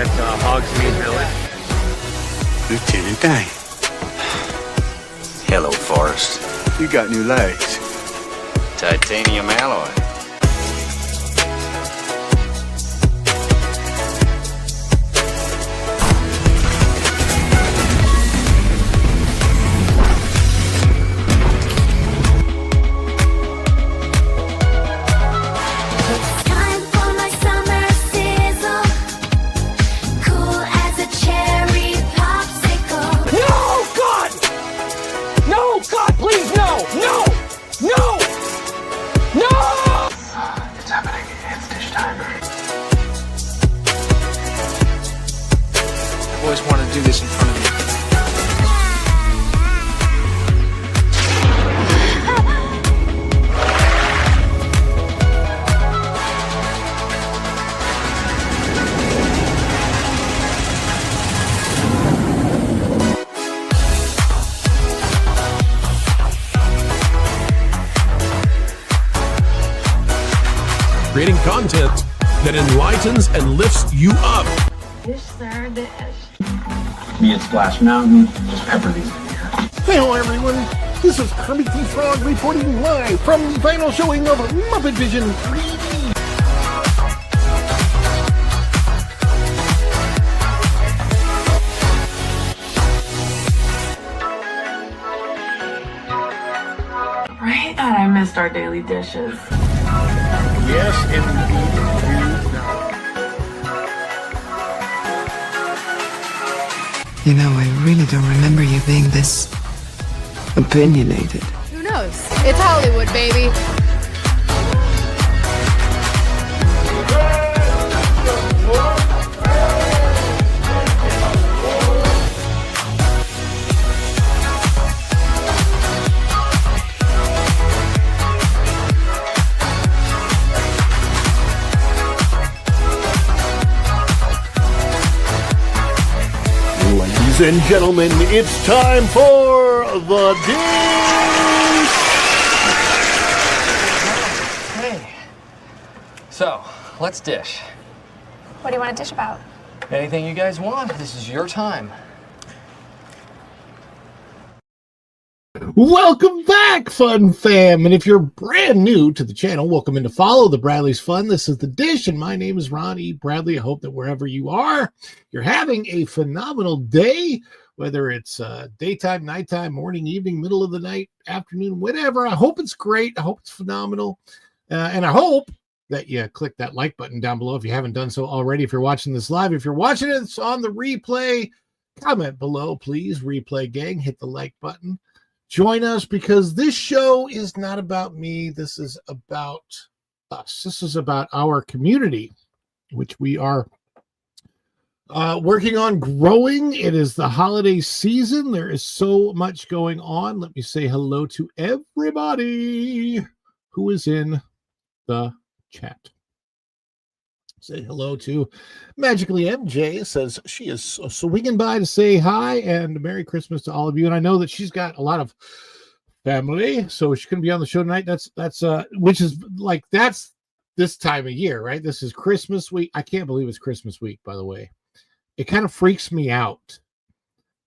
at Hogsmeade Village. Lieutenant Dane. Hello, Forrest. You got new legs. Titanium alloy. I've always wanted to do this in front of you. Creating content that enlightens and lifts you up. Dish, sir, dish. Me at Splash Mountain, just pepper these in here. Hello everyone, this is Kermit the Frog reporting live from the final showing of Muppet Vision 3D. Right? God, I missed our daily dishes. Yes, indeed. You know, I really don't remember you being this opinionated. Who knows? It's Hollywood, baby. Ladies and gentlemen, it's time for the dish! Hey. So, let's dish. What do you want to dish about? Anything you guys want. This is your time. Welcome back, Fun Fam! And if you're brand new to the channel, welcome in to follow the Bradley's Fun. This is The Dish, and my name is Ron E. Bradley. I hope that wherever you are, you're having a phenomenal day, whether it's daytime, nighttime, morning, evening, middle of the night, afternoon, whatever. I hope it's great. I hope it's phenomenal. And I hope that you click that like button down below if you haven't done so already. If you're watching this live, if you're watching it on the replay, comment below, please. Replay gang, hit the like button. Join us, because this show is not about me. This is about us. This is about our community, which we are working on growing. It is the holiday season. There is so much going on. Let me say hello to everybody who is in the chat. Say hello to Magically MJ, says she is swinging by to say hi and Merry Christmas to all of you. And I know that she's got a lot of family, so she's going to be on the show tonight. That's which is like, that's this time of year, right? This is Christmas week. I can't believe it's Christmas week, by the way. It kind of freaks me out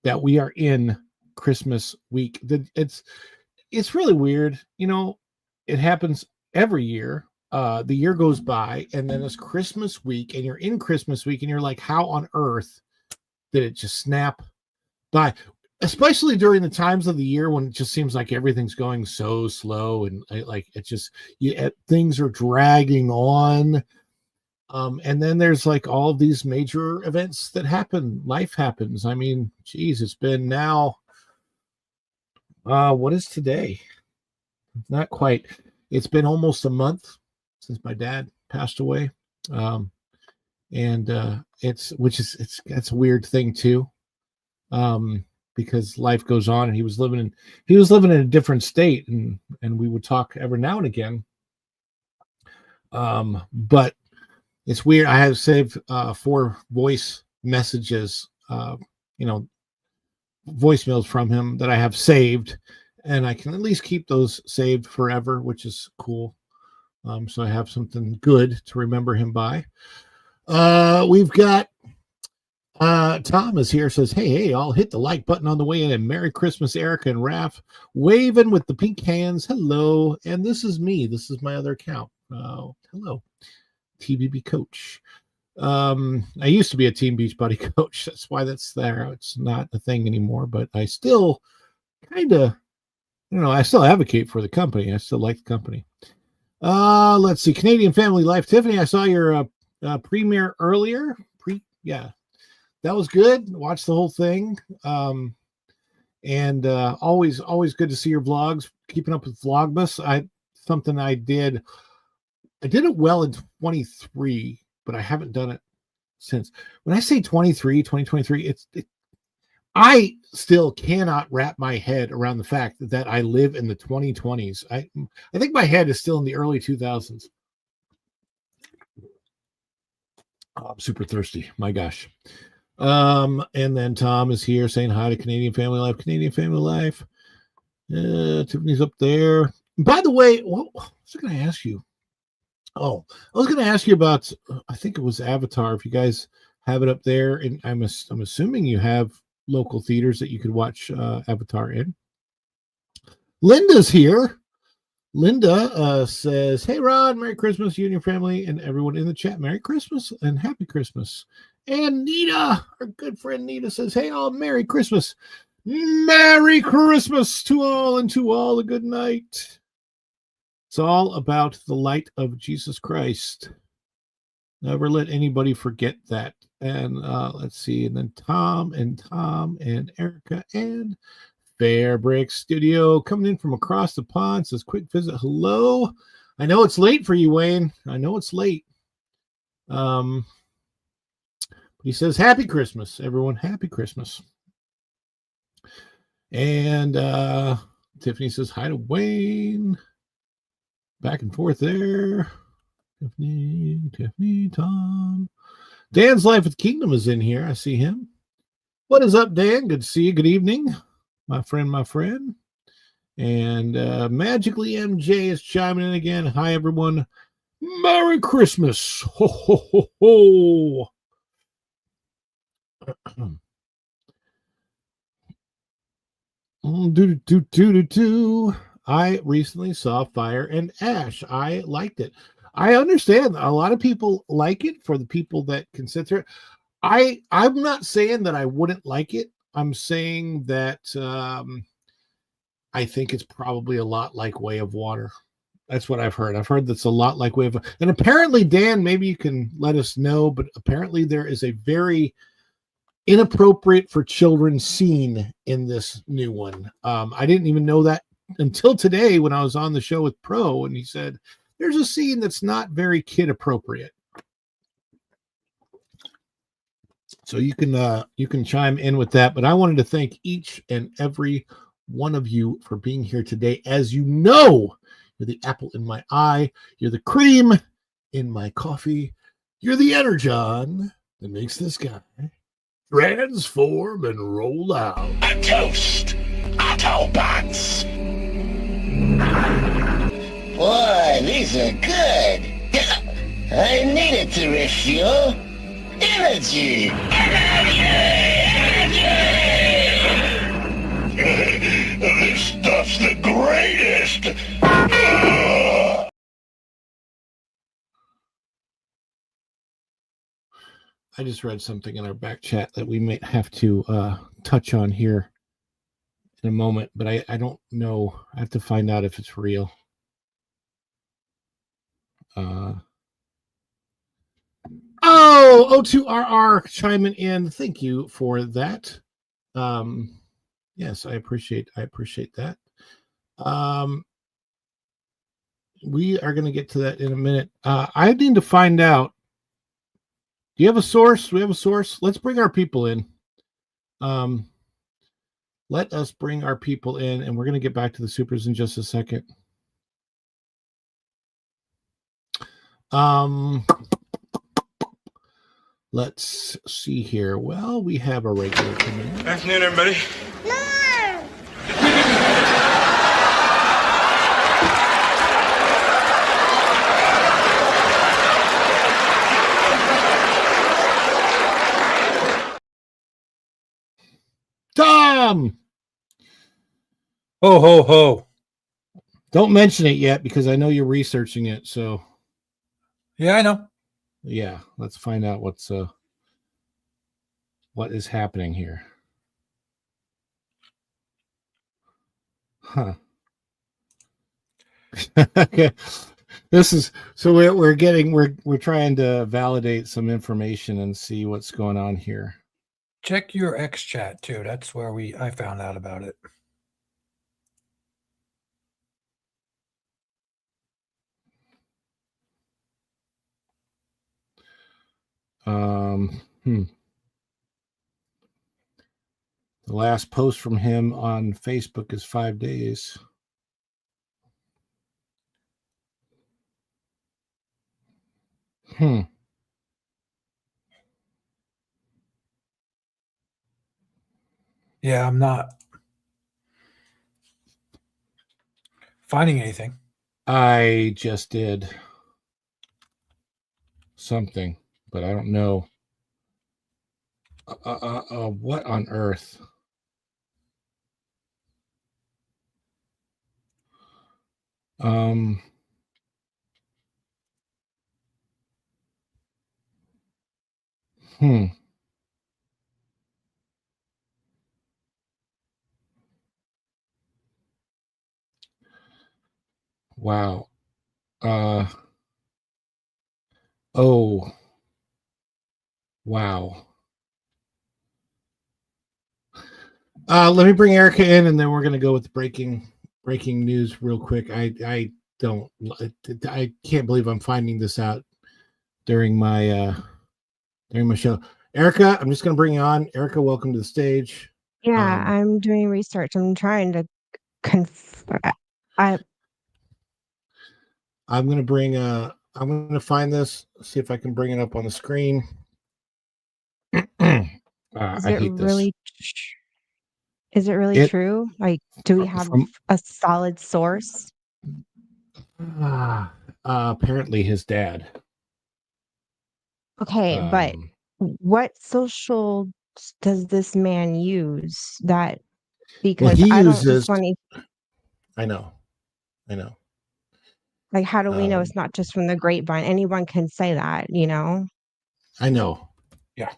that we are in Christmas week. It's really weird. You know, it happens every year. The year goes by, and then it's Christmas week, and you're in Christmas week, and you're like, how on earth did it just snap by? Especially during the times of the year when it just seems like everything's going so slow, and like it just things are dragging on. And then there's like all of these major events that happen. Life happens. I mean, geez, it's been now. What is today? Not quite. It's been almost a month since my dad passed away. It's a weird thing too. Because life goes on, and he was living in a different state, and we would talk every now and again. But it's weird. I have saved 4 voice messages, voicemails from him that I have saved, and I can at least keep those saved forever, which is cool. So I have something good to remember him by. We've got Tom is here, says, hey, I'll hit the like button on the way in. And Merry Christmas, Erica and Raph, waving with the pink hands. Hello. And this is me. This is my other account. Hello, TBB coach. I used to be a Team Beachbody coach. That's why that's there. It's not a thing anymore, but I still kind of, I still advocate for the company. I still like the company. Let's see. Canadian Family Life. Tiffany, I saw your premiere earlier. That was good. Watched the whole thing. And always good to see your vlogs. Keeping up with Vlogmas. Something I did. I did it well in 23, but I haven't done it since. When I say 2023, I still cannot wrap my head around the fact that I live in the 2020s. I think my head is still in the early 2000s. Oh, I'm super thirsty. My gosh. And then Tom is here saying hi to Canadian Family Life. Canadian Family Life. Tiffany's up there. By the way, what was I going to ask you? Oh, I was going to ask you about, I think it was Avatar. If you guys have it up there, and I'm assuming you have local theaters that you could watch Avatar in. Linda's here. Linda says, hey, Rod, Merry Christmas, you and your family, and everyone in the chat. Merry Christmas and Happy Christmas. And Nita, our good friend Nita, says, hey, all, Merry Christmas. Merry Christmas to all, and to all a good night. It's all about the light of Jesus Christ. Never let anybody forget that. And let's see. And then Tom and Erica and Fairbrick Studio coming in from across the pond says, quick visit. Hello. I know it's late for you, Wayne. I know it's late. He says, happy Christmas, everyone. Happy Christmas. And Tiffany says, hi to Wayne. Back and forth there. Tiffany, Tom. Dan's Life with Kingdom is in here. I see him. What is up, Dan? Good to see you. Good evening, my friend. And Magically MJ is chiming in again. Hi, everyone. Merry Christmas. Ho, ho, ho, ho. I recently saw Fire and Ash. I liked it. I understand a lot of people like it. For the people that consider it, I'm not saying that I wouldn't like it. I'm saying that I think it's probably a lot like Way of Water. That's what I've heard. I've heard that's a lot like Way of Water. And apparently, Dan, maybe you can let us know, but apparently there is a very inappropriate for children scene in this new one. I didn't even know that until today when I was on the show with Pro, and he said there's a scene that's not very kid appropriate. So you can chime in with that. But I wanted to thank each and every one of you for being here today. As you know, you're the apple in my eye, you're the cream in my coffee, you're the energon that makes this guy transform and roll out. A toast, Autobots. Boy, these are good. I needed to refuel. Energy. This stuff's the greatest. I just read something in our back chat that we might have to touch on here in a moment, but I don't know. I have to find out if it's real. O2RR chiming in. Thank you for that. Yes, I appreciate that. We are going to get to that in a minute. I need to find out. Do you have a source? We have a source. Let's bring our people in. Let us bring our people in, and we're going to get back to the supers in just a second. Let's see here. Well, we have a regular coming in. Afternoon, everybody. Ho, ho, ho. Don't mention it yet because I know you're researching it. So, Yeah, I know. yeah, let's find out what is happening here. Huh. Okay. This is so we're trying to validate some information and see what's going on here. Check your X chat too. That's where I found out about it. The last post from him on Facebook is 5 days. Yeah, I'm not finding anything. I just did something, but I don't know. What on earth? Hmm. Wow. Oh. Wow. Let me bring Erica in, and then we're gonna go with the breaking news real quick. I can't believe I'm finding this out during my show. Erica, I'm just gonna bring you on. Erica, welcome to the stage. Yeah, I'm doing research. I'm trying to I'm gonna find this, see if I can bring it up on the screen. I hate this. Is it really true? Like, do we have a solid source? Apparently his dad. Okay, but what social does this man use that because he I don't uses just want to I know. like how do we know it's not just from the grapevine? Anyone can say that, you know? I know. Yeah.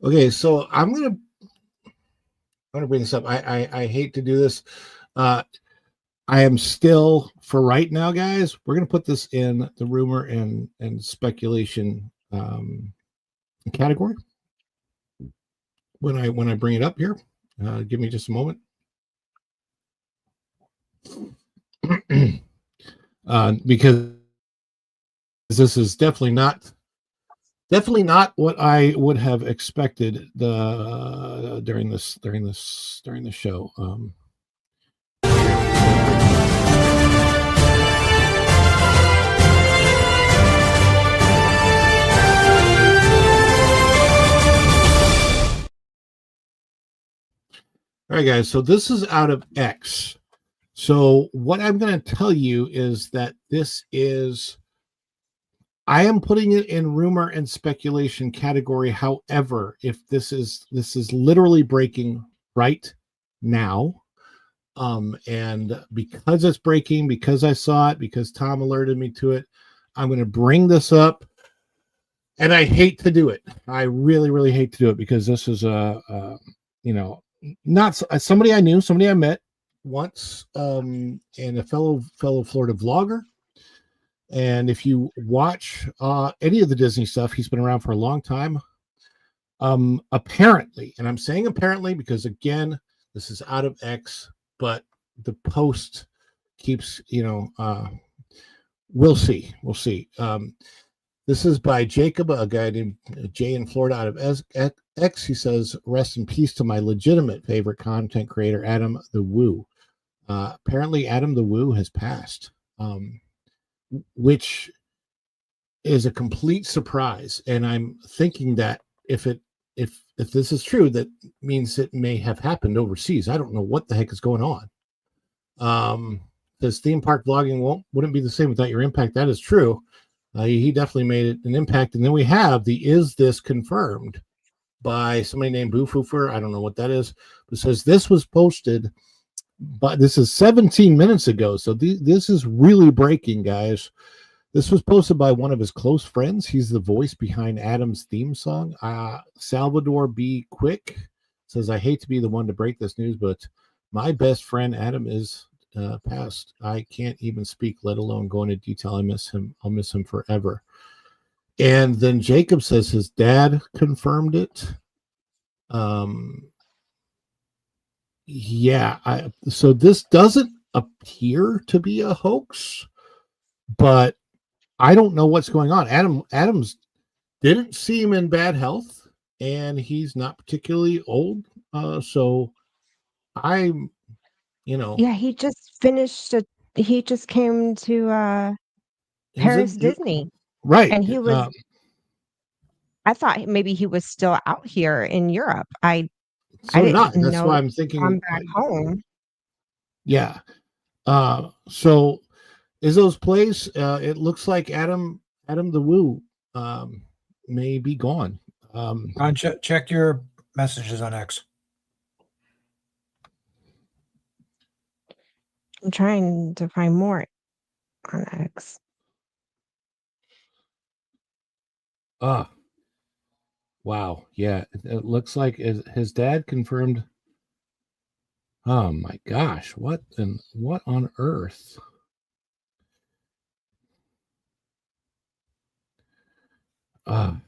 Okay, so I'm gonna bring this up. I hate to do this. I am still, for right now, guys, we're gonna put this in the rumor and speculation category. When I bring it up here, give me just a moment. Because this is definitely not what I would have expected during the show. All right, guys. So this is out of X. So what I'm going to tell you is that I am putting it in rumor and speculation category. However, if this is literally breaking right now, and because it's breaking, because I saw it, because Tom alerted me to it, I'm going to bring this up. And I hate to do it. I really, really hate to do it because this is not somebody I knew, somebody I met once, and a fellow Florida vlogger. And if you watch any of the Disney stuff, he's been around for a long time. Apparently, and I'm saying apparently because again, this is out of X, but the post keeps, we'll see. This is by Jacob, a guy named Jay in Florida out of X. He says, rest in peace to my legitimate favorite content creator, Adam the Woo. Apparently, Adam the Woo has passed, which is a complete surprise. And I'm thinking that if it if this is true, that means it may have happened overseas. I don't know what the heck is going on. This theme park vlogging wouldn't be the same without your impact. That is true. He definitely made it an impact. And then we have the "Is This Confirmed" by somebody named Boofoofer. I don't know what that is. But it says this was posted, but this is 17 minutes ago. So this is really breaking, guys. This was posted by one of his close friends. He's the voice behind Adam's theme song. Salvador B. Quick says, I hate to be the one to break this news, but my best friend Adam is passed. I can't even speak, let alone go into detail. I miss him. I'll miss him forever. And then Jacob says his dad confirmed it. So this doesn't appear to be a hoax, but I don't know what's going on. Adams didn't seem in bad health, and he's not particularly old. So I'm, Yeah, he just finished he just came to Paris Disney. Right. And he was I thought maybe he was still out here in Europe. I didn't know. That's why I'm thinking I'm back home. Yeah. So Izzo's place, it looks like Adam the Woo may be gone. Check your messages on X. I'm trying to find more on X. Wow. Yeah. It looks like his dad confirmed. Oh my gosh. What on earth? I'm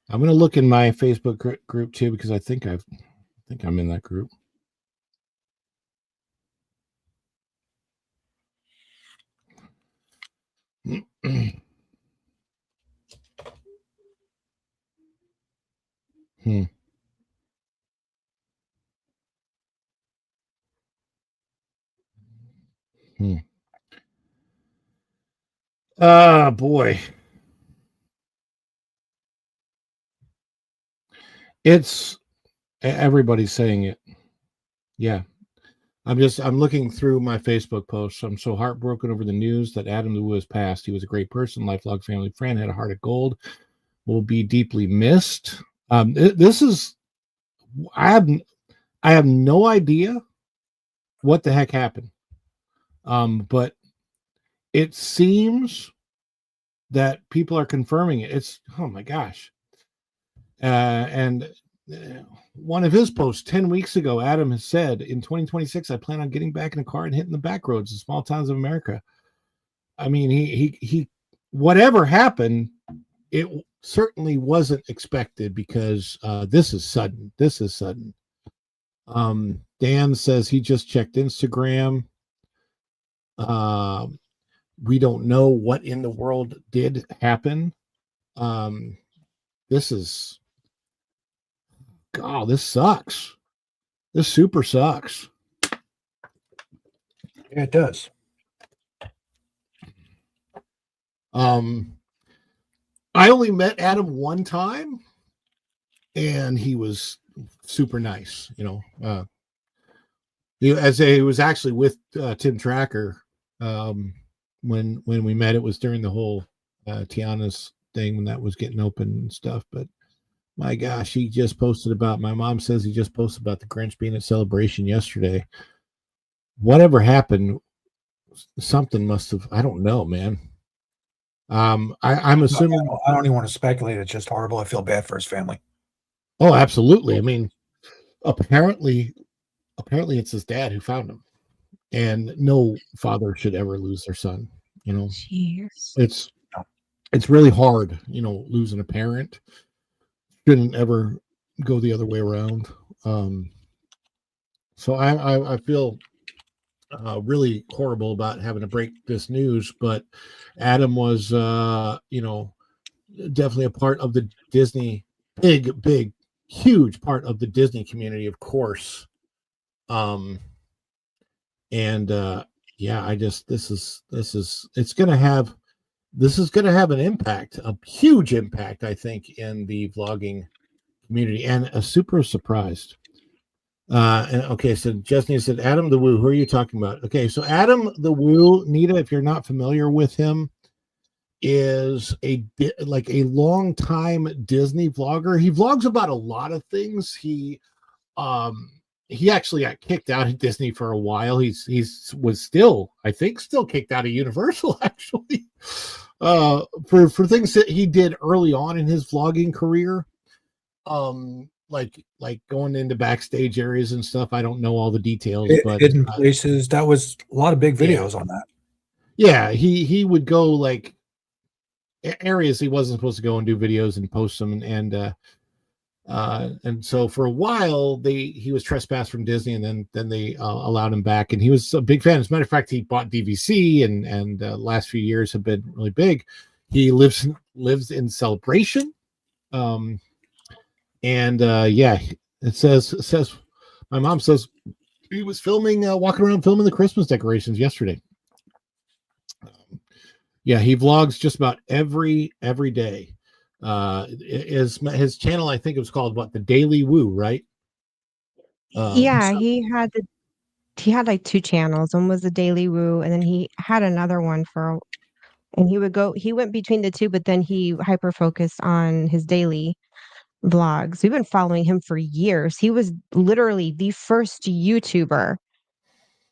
going to look in my Facebook group too, because I think I'm in that group. Boy. It's everybody's saying it. Yeah. I'm looking through my Facebook posts. I'm so heartbroken over the news that Adam the Woo has passed. He was a great person, lifelong family friend, had a heart of gold, will be deeply missed. This is, I have no idea what the heck happened. But it seems that people are confirming it. It's, oh my gosh. And one of his posts 10 weeks ago, Adam has said, in 2026, I plan on getting back in a car and hitting the back roads of small towns of America. I mean, he whatever happened, it certainly wasn't expected, because this is sudden. Dan says he just checked Instagram. We don't know what in the world did happen. This sucks. This super sucks. Yeah, it does. I only met Adam one time, and he was super nice. He was actually with Tim Tracker when we met. It was during the whole Tiana's thing, when that was getting open and stuff. But my gosh, he just posted about, my mom says he just posted about the Grinch being at Celebration yesterday. Whatever happened, something must have, I don't know, man. I'm assuming, I don't even want to speculate. It's just horrible. I feel bad for his family. Oh, absolutely. I mean, apparently it's his dad who found him, and no father should ever lose their son. Cheers. It's really hard, losing a parent. Shouldn't ever go the other way around. So I feel really horrible about having to break this news, but Adam was definitely a part of the Disney, big huge part of the Disney community, of course. This is going to have an impact, a huge impact, I think, in the vlogging community, and super surprised. And okay, so Jessica said Adam the Woo. Who are you talking about? Okay, so Adam the Woo, Nita, if you're not familiar with him, is a long time Disney vlogger. He vlogs about a lot of things. He actually got kicked out of Disney for a while. Was still, I think, still kicked out of Universal actually. For things that he did early on in his vlogging career. Like going into backstage areas and stuff. I don't know all the details, but hidden places. That was a lot of big videos on that. Yeah, he would go like areas he wasn't supposed to go and do videos and post them, and so for a while he was trespassed from Disney, and then they allowed him back, and he was a big fan. As a matter of fact, he bought DVC, and last few years have been really big. He lives in Celebration. Yeah, it says my mom says he was walking around filming the Christmas decorations yesterday. Yeah, he vlogs just about every day. His channel, I think it was called the Daily Woo, right? Yeah, he had like 2 channels. One was the Daily Woo, and then he had another one and he went between the two, but then he hyper focused on his daily vlogs. We've been following him for years. He was literally the first YouTuber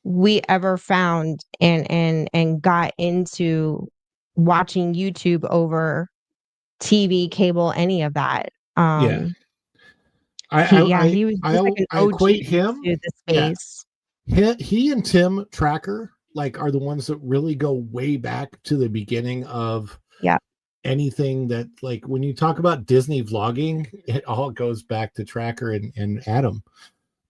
we ever found and got into watching YouTube over TV, cable, any of that. Yeah. He was just like an I OG equate him to the Yeah. space. He and Tim Tracker are the ones that really go way back to the beginning of anything that, like, when you talk about Disney vlogging, it all goes back to Tracker and Adam.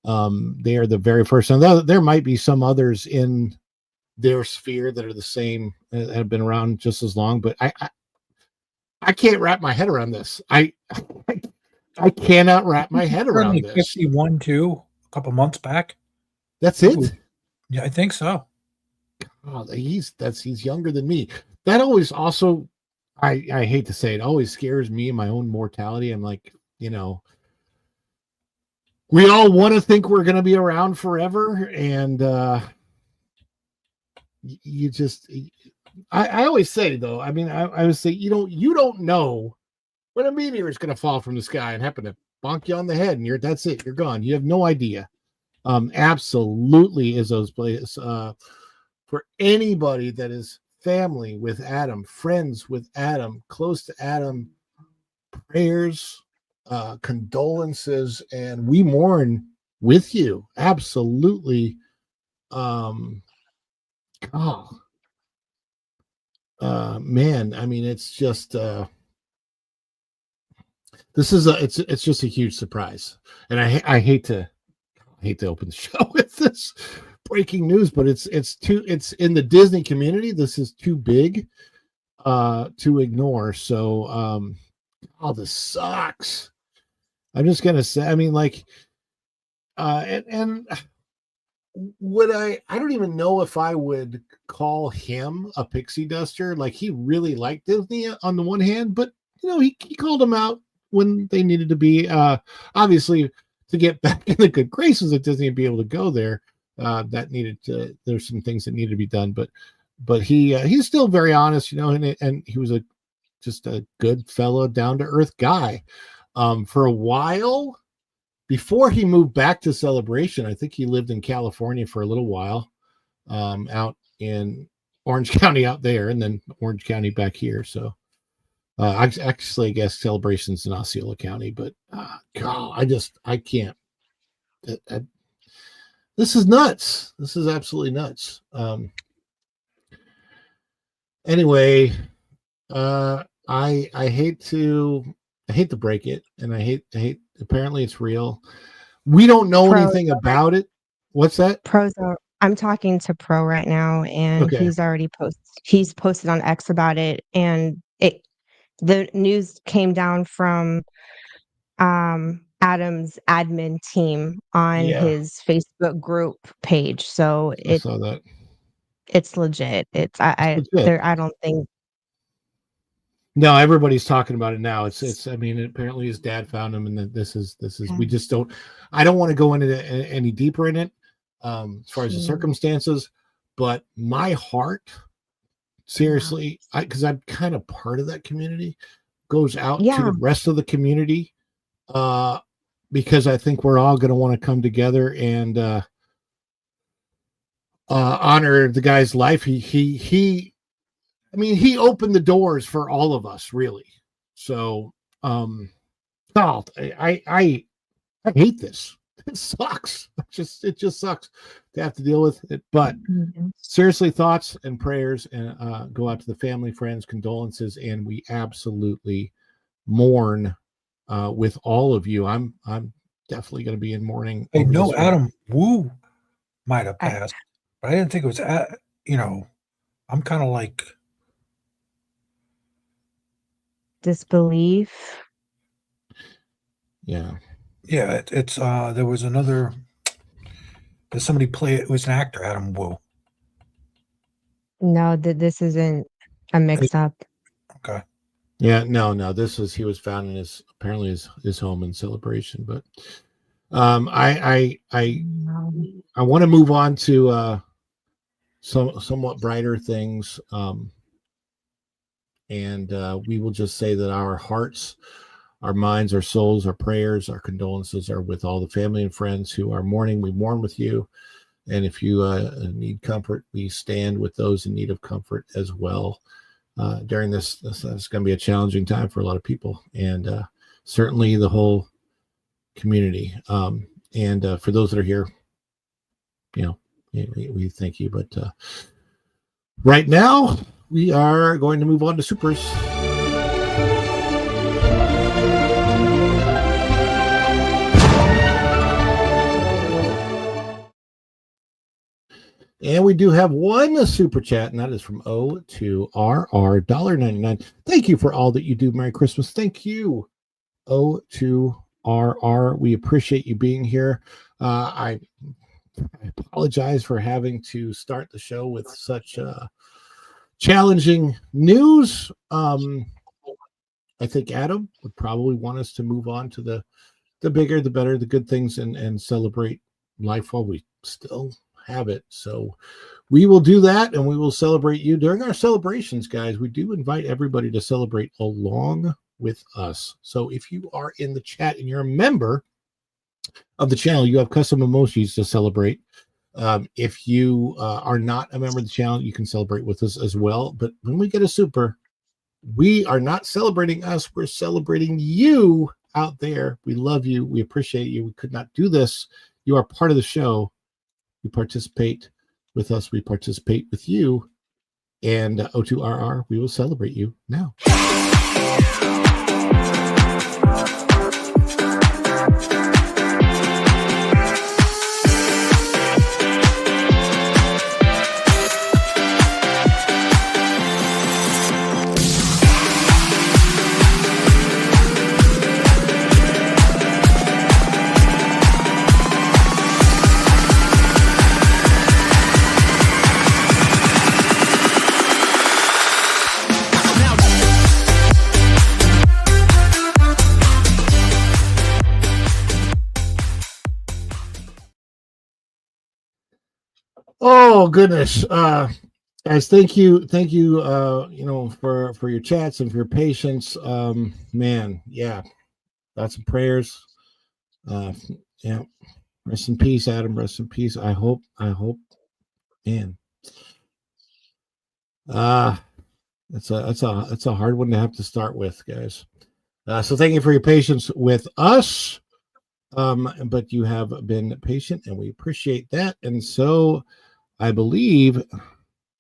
They are the very first, and there might be some others in their sphere that are the same, that have been around just as long, but I can't wrap my head around this. I cannot wrap my head around this. 51 too, a couple months back. That's it? Yeah, I think so. Oh, he's younger than me. That always also, I hate to say it, always scares me, my own mortality. I'm like, we all want to think we're going to be around forever, and you just, I always say, though, I mean, I always say, you don't know when a meteor is going to fall from the sky and happen to bonk you on the head, and that's it, you're gone. You have no idea. Absolutely is those places. For anybody that is family with Adam, friends with Adam, close to Adam, prayers, condolences, and we mourn with you. Absolutely. Man, I mean, it's just it's just a huge surprise, and I hate to open the show with this breaking news, but it's in the Disney community. This is too big to ignore. So this sucks. I'm just gonna say, I mean, like, and would I don't even know if I would call him a pixie duster. Like, he really liked Disney on the one hand, but he called them out when they needed to be, obviously, to get back in the good graces of Disney and be able to go there. There's some things that needed to be done, but he's still very honest, and he was just a good fellow, down to earth guy. For a while before he moved back to Celebration, I think he lived in California for a little while, out in Orange County out there, and then Orange County back here. So I guess Celebration's in Osceola County, but God, I can't. This is nuts. This is absolutely nuts. Anyway, I hate to break it, and I hate. Apparently, it's real. We don't know anything about it. What's that? I'm talking to Pro right now, and Okay. he's posted on X about it, and the news came down from Adam's admin team on his Facebook group page. So I saw that. It's legit. I don't think. No, everybody's talking about it now. It's. I mean, apparently his dad found him, and this is. We just don't. I don't want to go into any deeper in it, as far as the circumstances. But my heart, seriously, because I'm kind of part of that community, goes out to the rest of the community, because I think we're all going to want to come together and honor the guy's life. He I mean, he opened the doors for all of us, really. So, I hate this. It sucks. It just sucks to have to deal with it. But seriously, thoughts and prayers and go out to the family, friends, condolences, and we absolutely mourn with all of you. I'm definitely going to be in mourning. I know Adam Wu might have passed, but I didn't think it was. I'm kind of like disbelief. Yeah. Yeah, it's there was another. There's somebody play it was an actor, Adam Wu. No, this isn't a mix up. Okay. Yeah, no. He was found in his home in Celebration, but I want to move on to somewhat brighter things, and we will just say that our hearts, our minds, our souls, our prayers, our condolences are with all the family and friends who are mourning. We mourn with you. And if you need comfort, we stand with those in need of comfort as well. During this is going to be a challenging time for a lot of people, and certainly the whole community. And for those that are here, we thank you. But right now, we are going to move on to supers. And we do have one super chat, and that is from O2RR, $1.99. Thank you for all that you do. Merry Christmas. Thank you, O2RR. We appreciate you being here. I apologize for having to start the show with such challenging news. I think Adam would probably want us to move on to the bigger, the better, the good things, and celebrate life while we still have it. So we will do that, and we will celebrate you during our celebrations, guys. We do invite everybody to celebrate along with us. So if you are in the chat and you're a member of the channel, you have custom emojis to celebrate. If you are not a member of the channel, you can celebrate with us as well. But when we get a super, we are not celebrating us, we're celebrating you out there. We love you, we appreciate you. We could not do this. You are part of the show. You participate with us, we participate with you, and O2RR, we will celebrate you now. Oh goodness, guys, thank you, for your chats and for your patience. Man, yeah, lots of prayers. Yeah, rest in peace, Adam. Rest in peace. I hope, man. It's a hard one to have to start with, guys. So thank you for your patience with us. But you have been patient, and we appreciate that. And so I believe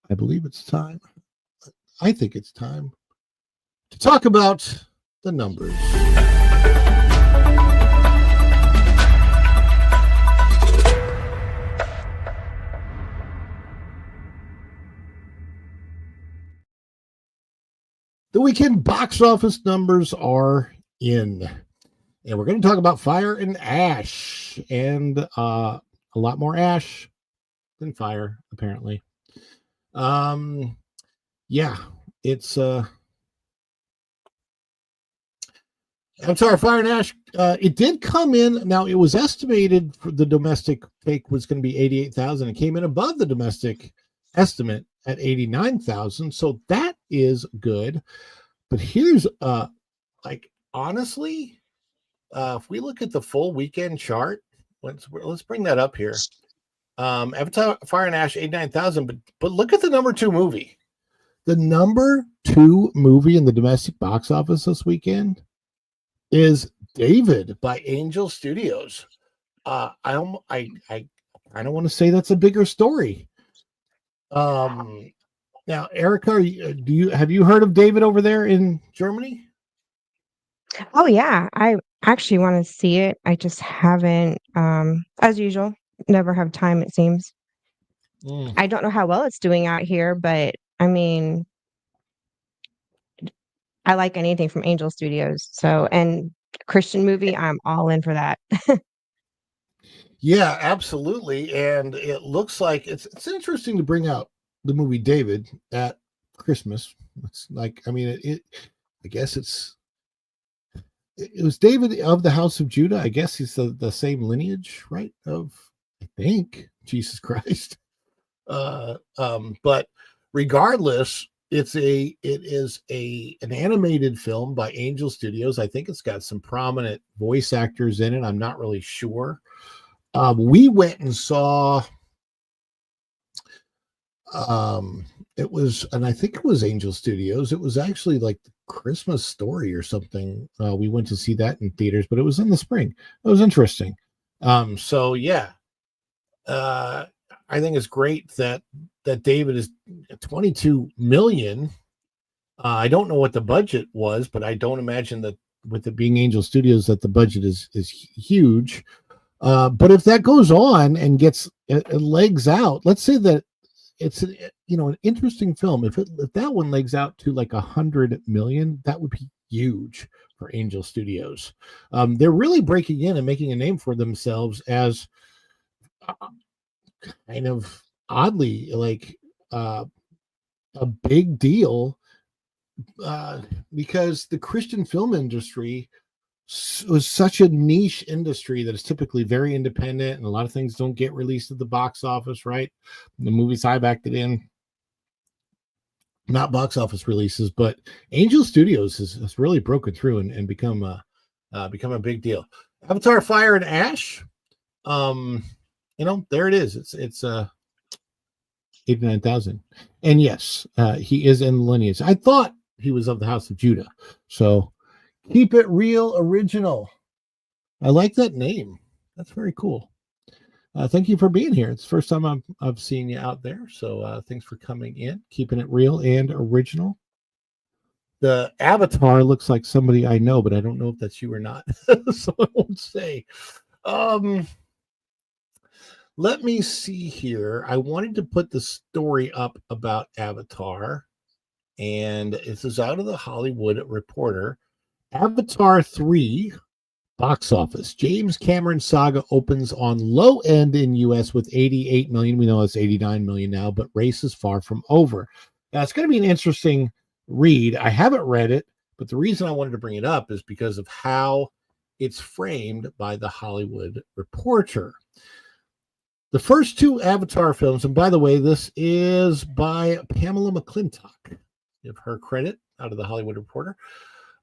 it's time. I think it's time to talk about the numbers. The weekend box office numbers are in, and we're going to talk about Fire and Ash, and a lot more ash than fire, apparently. Yeah, it's Avatar Fire and Ash, it did come in. Now, it was estimated for the domestic take was going to be 88,000. It came in above the domestic estimate at 89,000. So that is good. But here's, like, honestly, if we look at the full weekend chart, let's bring that up here. Avatar Fire and Ash, 89,000. But look at the number 2 movie. The number 2 movie in the domestic box office this weekend is David by Angel Studios. I don't want to say that's a bigger story. Now, Erica, have you heard of David over there in Germany? Oh yeah, I actually want to see it. I just haven't, as usual, never have time, it seems. I don't know how well it's doing out here, but I mean, I like anything from Angel Studios. So, and Christian movie, I'm all in for that. Yeah, absolutely. And it looks like it's interesting to bring out the movie David at Christmas. It's like, I mean, I guess it was David of the House of Judah. I guess he's the same lineage, right? I think, Jesus Christ. But regardless, it is an animated film by Angel Studios. I think it's got some prominent voice actors in it. I'm not really sure. We went and saw it was, and I think it was Angel Studios. It was actually like the Christmas Story or something. We went to see that in theaters, but it was in the spring. It was interesting. So yeah, I think it's great that David is 22 million. I don't know what the budget was, but I don't imagine that with it being Angel Studios that the budget is huge. But if that goes on and gets legs out, let's say that it's an interesting film. If that one legs out to like 100 million, that would be huge for Angel Studios. They're really breaking in and making a name for themselves as kind of oddly like a big deal because the Christian film industry was such a niche industry that is typically very independent, and a lot of things don't get released at the box office, right? The movies I've acted in, not box office releases, but Angel Studios has really broken through and become a big deal. Avatar Fire and Ash, there it is. It's 89,000, and yes, he is in the lineage. I thought he was of the House of Judah, so. Keep It Real Original. I like that name. That's very cool. Thank you for being here. It's the first time I've seen you out there. So thanks for coming in. Keeping it real and original. The avatar looks like somebody I know, but I don't know if that's you or not. So I won't say. Let me see here. I wanted to put the story up about Avatar. And this is out of the Hollywood Reporter. Avatar 3 box office. James Cameron saga opens on low end in US with 88 million. We know it's 89 million now, but race is far from over. Now, it's going to be an interesting read. I haven't read it, but the reason I wanted to bring it up is because of how it's framed by the Hollywood Reporter. The first 2 Avatar films, and by the way, this is by Pamela McClintock. Give her credit out of the Hollywood Reporter.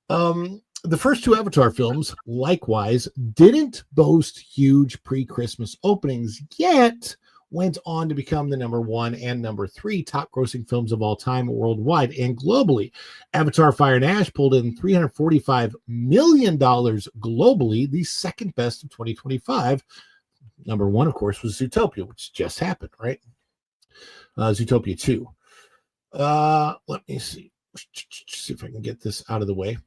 The first 2 Avatar films, likewise, didn't boast huge pre-Christmas openings, yet went on to become the number 1 and number 3 top-grossing films of all time worldwide and globally. Avatar Fire and Ash pulled in $345 million globally, the second best of 2025. Number 1, of course, was Zootopia, which just happened, right? Zootopia 2. Let me see if I can get this out of the way.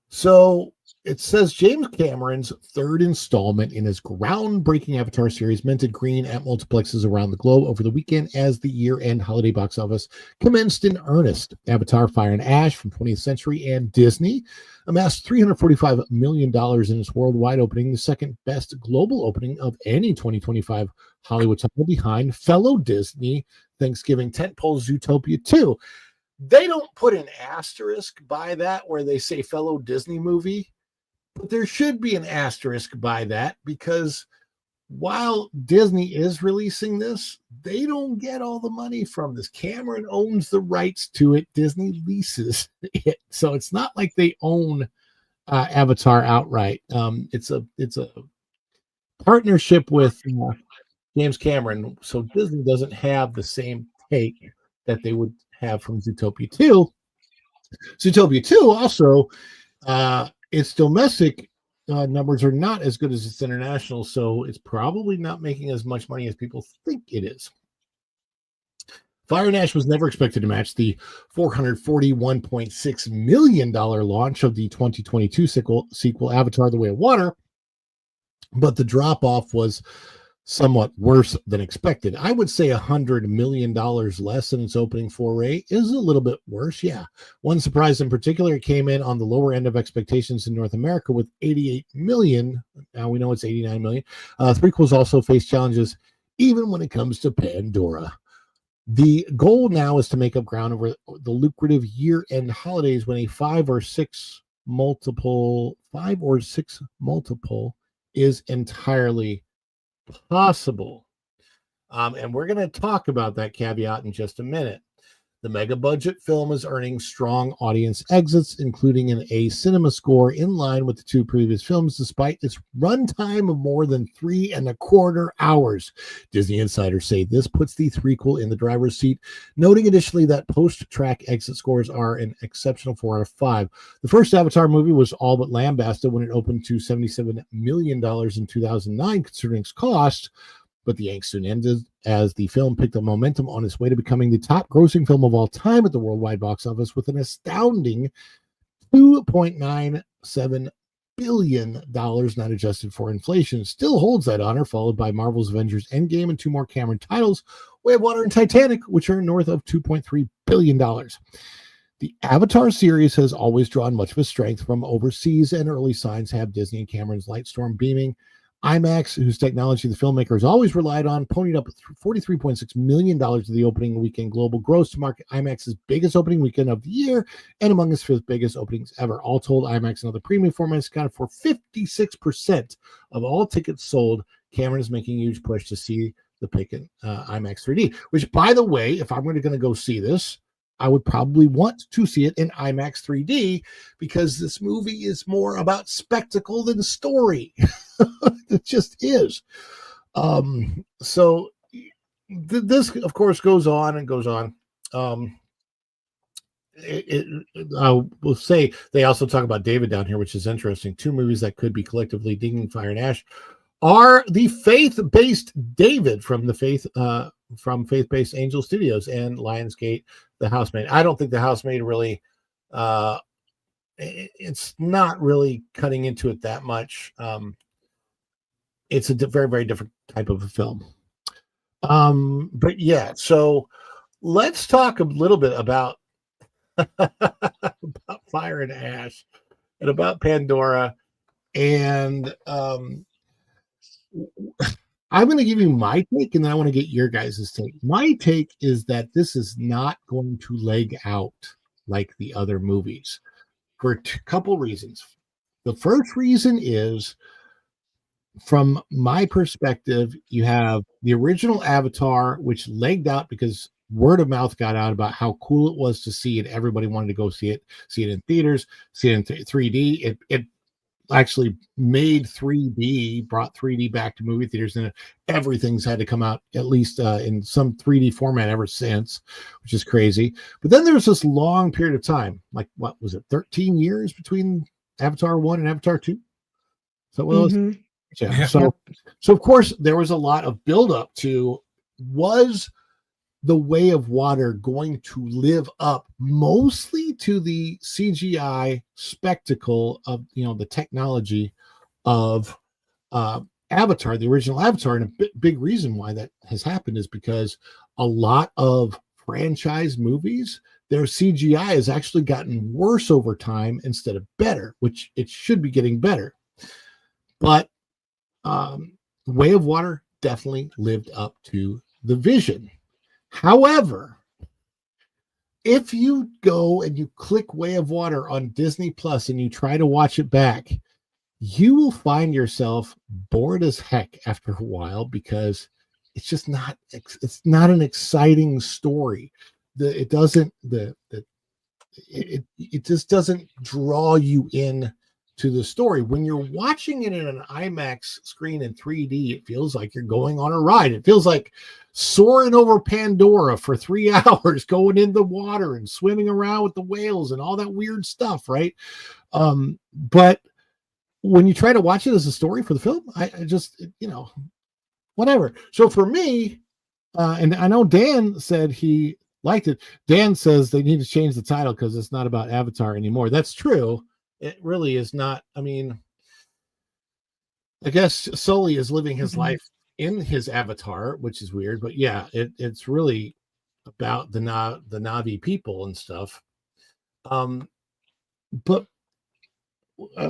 So it says James Cameron's third installment in his groundbreaking Avatar series minted green at multiplexes around the globe over the weekend as the year-end holiday box office commenced in earnest. Avatar Fire and Ash from 20th Century and Disney amassed $345 million in its worldwide opening, the second best global opening of any 2025 Hollywood title behind fellow Disney Thanksgiving tentpole Zootopia 2. They don't put an asterisk by that where they say fellow Disney movie, but there should be an asterisk by that because while Disney is releasing this, they don't get all the money from this. Cameron owns the rights to it. Disney leases it. So it's not like they own Avatar outright. It's a partnership with James Cameron. So Disney doesn't have the same take that they would have from Zootopia 2. Zootopia 2 also, its domestic numbers are not as good as its international, so it's probably not making as much money as people think it is. Fire and Ash was never expected to match the $441.6 million launch of the 2022 sequel Avatar: The Way of Water, but the drop-off was somewhat worse than expected. I would say $100 million less than its opening foray is a little bit worse. Yeah. One surprise in particular, it came in on the lower end of expectations in North America with 88 million. Now we know it's 89 million. Prequels also face challenges even when it comes to Pandora. The goal now is to make up ground over the lucrative year-end holidays when a 5 or 6 multiple is entirely possible. And we're going to talk about that caveat in just a minute. The mega budget film is earning strong audience exits, including an A cinema score in line with the two previous films, despite its runtime of more than 3.25 hours. Disney insiders say this puts the threequel in the driver's seat, noting additionally that post-track exit scores are an exceptional 4 out of 5. The first Avatar movie was all but lambasted when it opened to $77 million in 2009, considering its cost. But the angst soon ended as the film picked up momentum on its way to becoming the top grossing film of all time at the worldwide box office with an astounding $2.97 billion not adjusted for inflation. Still holds that honor, followed by Marvel's Avengers Endgame and 2 more Cameron titles, Way of Water and Titanic, which are north of $2.3 billion. The Avatar series has always drawn much of its strength from overseas, and early signs have Disney and Cameron's Lightstorm beaming. IMAX, whose technology the filmmaker has always relied on, ponied up $43.6 million of the opening weekend global gross to mark IMAX's biggest opening weekend of the year and among its 5th biggest openings ever. All told, IMAX and other premium formats accounted for 56% of all tickets sold. Cameron is making a huge push to see the pick in IMAX 3D, which, by the way, if I'm going to go see this, I would probably want to see it in IMAX 3D because this movie is more about spectacle than story. It just is. So this, of course, goes on and goes on. I will say they also talk about David down here, which is interesting. 2 movies that could be collectively dinging Fire and Ash are the faith-based David from Faith-Based Angel Studios and Lionsgate, The Housemaid. I don't think The Housemaid really, it's not really cutting into it that much. It's a very, very different type of a film. But yeah, so let's talk a little bit about about Fire and Ash and about Pandora. And I'm going to give you my take, and then I want to get your guys' take. My take is that this is not going to leg out like the other movies for a couple reasons. The first reason is, from my perspective, you have the original Avatar, which legged out because word of mouth got out about how cool it was to see it. Everybody wanted to go see it in theaters, see it in 3D. It actually made 3D, brought 3D back to movie theaters, and everything's had to come out at least in some 3D format ever since, which is crazy. But then there's this long period of time, like what was it, 13 years between Avatar 1 and Avatar 2? So what was yeah. So of course there was a lot of buildup to, was the Way of Water going to live up mostly to the CGI spectacle of, the technology of Avatar, the original Avatar? And a big reason why that has happened is because a lot of franchise movies, their CGI has actually gotten worse over time instead of better, which it should be getting better. But Way of Water definitely lived up to the vision. However, if you go and you click Way of Water on Disney Plus and you try to watch it back, you will find yourself bored as heck after a while because it's not an exciting story. It just doesn't draw you in to the story. When you're watching it in an IMAX screen in 3D, it feels like you're going on a ride. It feels like soaring over Pandora for 3 hours, going in the water and swimming around with the whales and all that weird stuff, right? But when you try to watch it as a story for the film, I just, whatever. So for me, and I know Dan said he liked it. Dan says they need to change the title because it's not about Avatar anymore. That's true. It really is not. I mean, I guess Sully is living his life in his avatar, which is weird, but yeah, it's really about the Na'vi people and stuff. But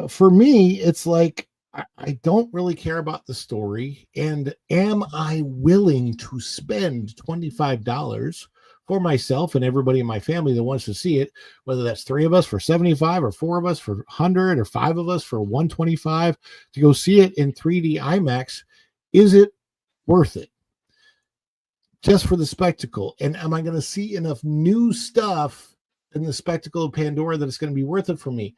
for me, it's like I don't really care about the story. And am I willing to spend $25 for myself and everybody in my family that wants to see it, whether that's 3 of us for 75 or 4 of us for 100 or 5 of us for 125 to go see it in 3D IMAX? Is it worth it just for the spectacle? And am I going to see enough new stuff in the spectacle of Pandora that it's going to be worth it for me?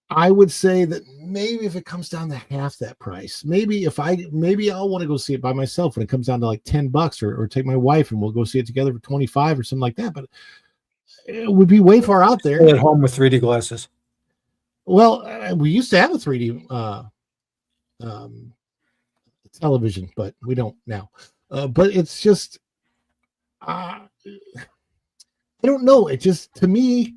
I would say that maybe if it comes down to half that price, maybe I'll want to go see it by myself when it comes down to like $10 or take my wife and we'll go see it together for 25 or something like that. But it would be way far out there. Stay at home with 3D glasses. Well, we used to have a 3D television, but we don't now. But it's just, I don't know. It just, to me,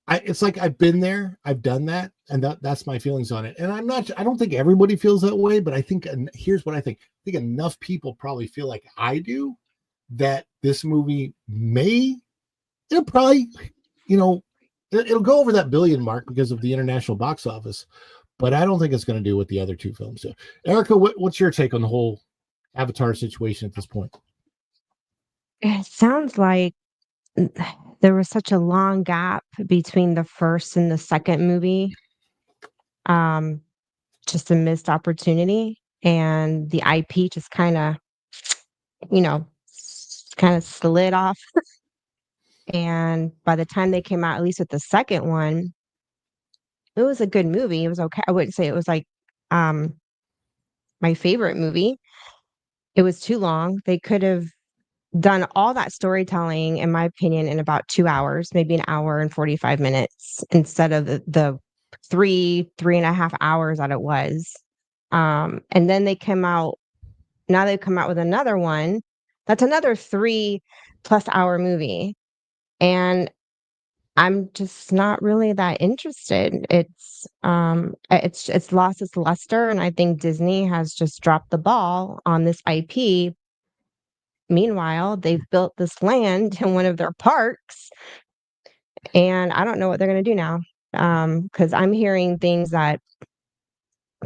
it's like I've been there, I've done that, and that's my feelings on it. And I don't think everybody feels that way, but I think, and here's what I think enough people probably feel like I do, that this movie it'll probably, it'll go over that billion mark because of the international box office, but I don't think it's going to do what the other 2 films do. Erica, what's your take on the whole Avatar situation at this point? It sounds like there was such a long gap between the first and the second movie. Just a missed opportunity, and the IP just kind of slid off. And by the time they came out, at least with the second one, it was a good movie. It was okay. I wouldn't say it was like my favorite movie. It was too long. They could have done all that storytelling, in my opinion, in about 2 hours, maybe an hour and 45 minutes instead of the 3.5 hours that it was. And then they've come out with another one. That's another 3+ hour movie. And I'm just not really that interested. It's lost its luster, and I think Disney has just dropped the ball on this IP. Meanwhile, they've built this land in one of their parks, and I don't know what they're going to do now. Because I'm hearing things that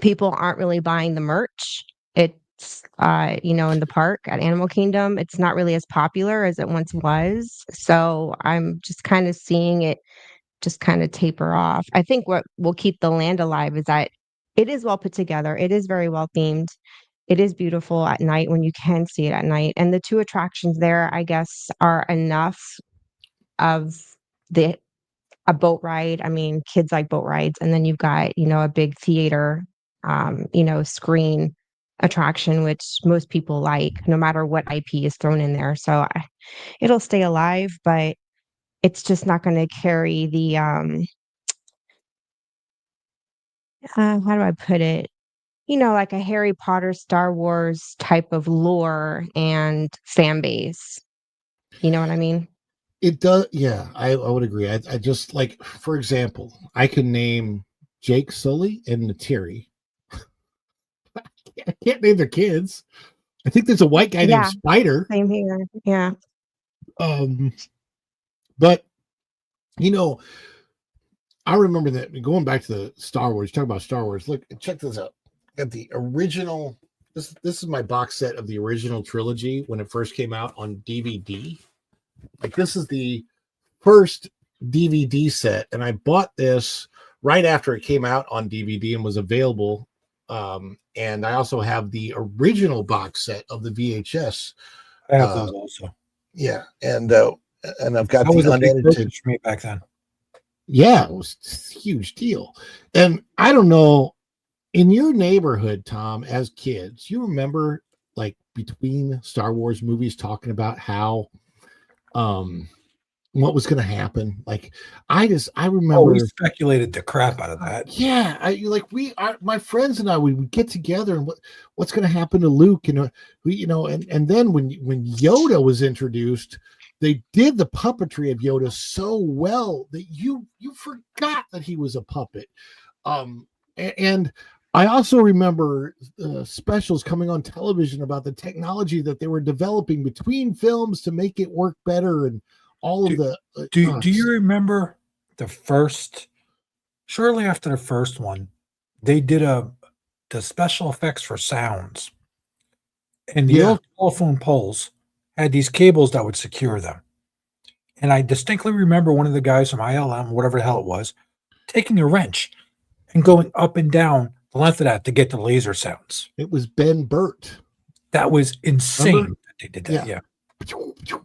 people aren't really buying the merch. It's in the park at Animal Kingdom, it's not really as popular as it once was. So I'm just kind of seeing it just kind of taper off. I think what will keep the land alive is that it is well put together. It is very well themed. It is beautiful at night when you can see it at night. And the 2 attractions there, I guess, are enough of a boat ride. I mean, kids like boat rides. And then you've got, a big theater, screen attraction, which most people like, no matter what IP is thrown in there. So it'll stay alive, but it's just not going to carry the, how do I put it? Like a Harry Potter, Star Wars type of lore and fan base. You know what I mean? It does. Yeah, I would agree. I just, like, for example, I can name Jake Sully and Nateri. I can't name their kids. I think there's a white guy named Spider. Same here. Yeah. But I remember that going back to the Star Wars. Talk about Star Wars. Look, check this out. At the original, this is my box set of the original trilogy when it first came out on DVD. Like, this is the first DVD set, and I bought this right after it came out on DVD and was available. And I also have the original box set of the VHS. I have those also. Yeah, and I've got That was the a big unedited. purchase for me back then. Yeah, it was a huge deal. And I don't know, in your neighborhood, Tom, as kids, you remember like between Star Wars movies talking about how what was going to happen? Like I remember we speculated the crap out of that. Yeah, my friends and I we would get together and what's going to happen to Luke, and and then when Yoda was introduced, they did the puppetry of Yoda so well that you forgot that he was a puppet. And I also remember specials coming on television about the technology that they were developing between films to make it work better, and all of the. Do you remember the first? Shortly after the first one, they did the special effects for sounds, and the old telephone poles had these cables that would secure them. And I distinctly remember one of the guys from ILM, whatever the hell it was, taking a wrench and going up and down the length of that to get the laser sounds. It was Ben Burt. That was insane that they did that.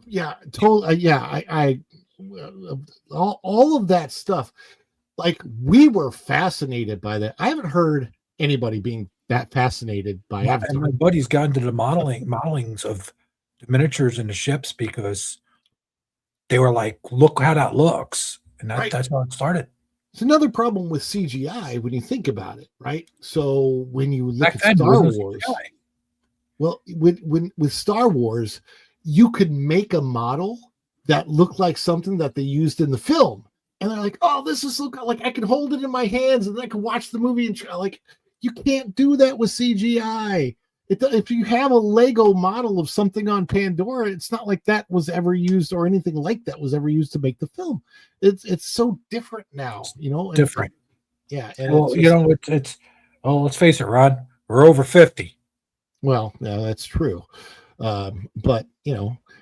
Yeah, totally. I all of that stuff. Like, we were fascinated by that. I haven't heard anybody being that fascinated by Avatar. And my buddy's got into the modelings of the miniatures and the ships because they were like, look how that looks. And that's how it started. It's another problem with CGI when you think about it, right? So when you look at Star Wars, CGI. Well, with Star Wars, you could make a model that looked like something that they used in the film. And they're like, oh, this is like I can hold it in my hands and I can watch the movie. And like, you can't do that with CGI. If you have a Lego model of something on Pandora, it's not like that was ever used or anything like that was ever used to make the film. It's so different now, Different. Yeah. And well, it's let's face it, Rod, we're over 50. Well, yeah, that's true. But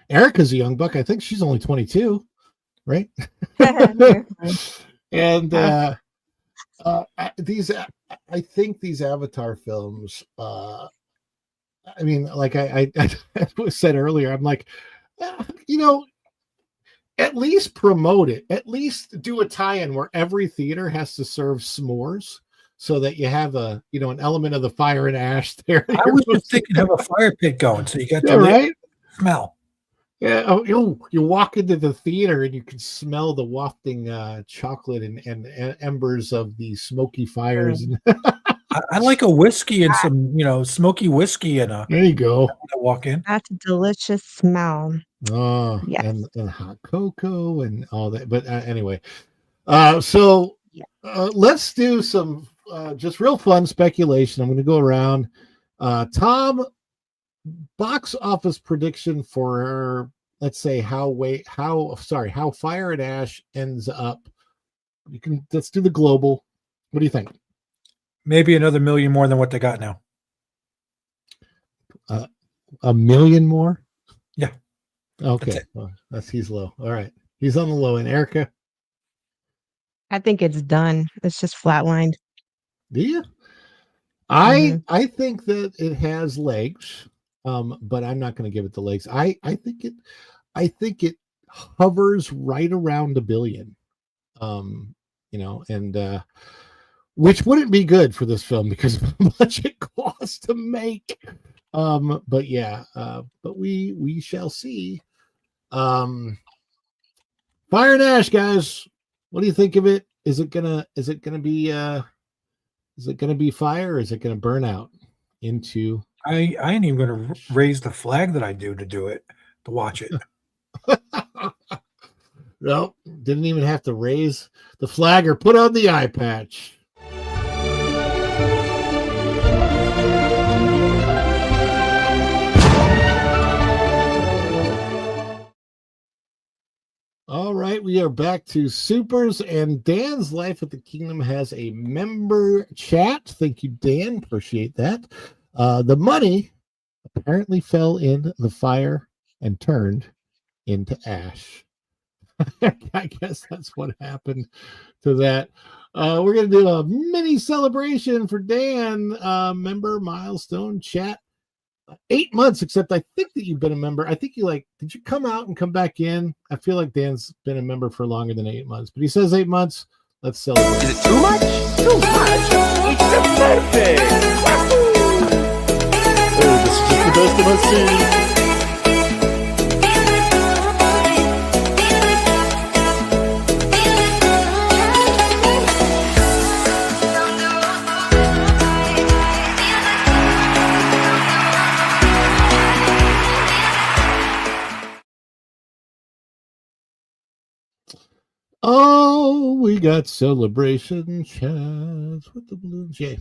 Erica's a young buck. I think she's only 22, right? And I think these Avatar films, I mean, like I said earlier, I'm like, at least promote it. At least do a tie-in where every theater has to serve s'mores, so that you have an element of the fire and ash there. I was just thinking have a fire pit going, so you got the right smell. Yeah. Oh, you walk into the theater and you can smell the wafting chocolate and embers of the smoky fires. I like a whiskey and some, smoky whiskey and there you go. I walk in. That's a delicious smell. Oh, yes. and hot cocoa and all that. But anyway, so let's do some just real fun speculation. I'm going to go around. Tom, box office prediction for, let's say, how Fire and Ash ends up. Let's do the global. What do you think? Maybe another million more than what they got now. A million more? Yeah. Okay. He's low. All right. He's on the low end. Erica? I think it's done. It's just flatlined. Do you? I think that it has legs, but I'm not going to give it the legs. I think it hovers right around $1 billion. Which wouldn't be good for this film because of how much it costs to make. But we shall see. Fire and Ash, guys. What do you think of it? Is it gonna be fire, or is it gonna burn out into? I ain't even gonna raise the flag that I do it to watch it. No, didn't even have to raise the flag or put on the eye patch. All right, we are back to Supers, and Dan's Life at the Kingdom has a member chat. Thank you, Dan. Appreciate that. The money apparently fell in the fire and turned into ash. I guess that's what happened to that. We're going to do a mini celebration for Dan, member milestone chat. 8 months, except I think that you've been a member. I think did you come out and come back in? I feel like Dan's been a member for longer than 8 months, but he says 8 months. Let's celebrate. Is it too much? Too much. It's the birthday. Oh, this is just the best of us. Oh, we got celebration chats with the balloons. Yay.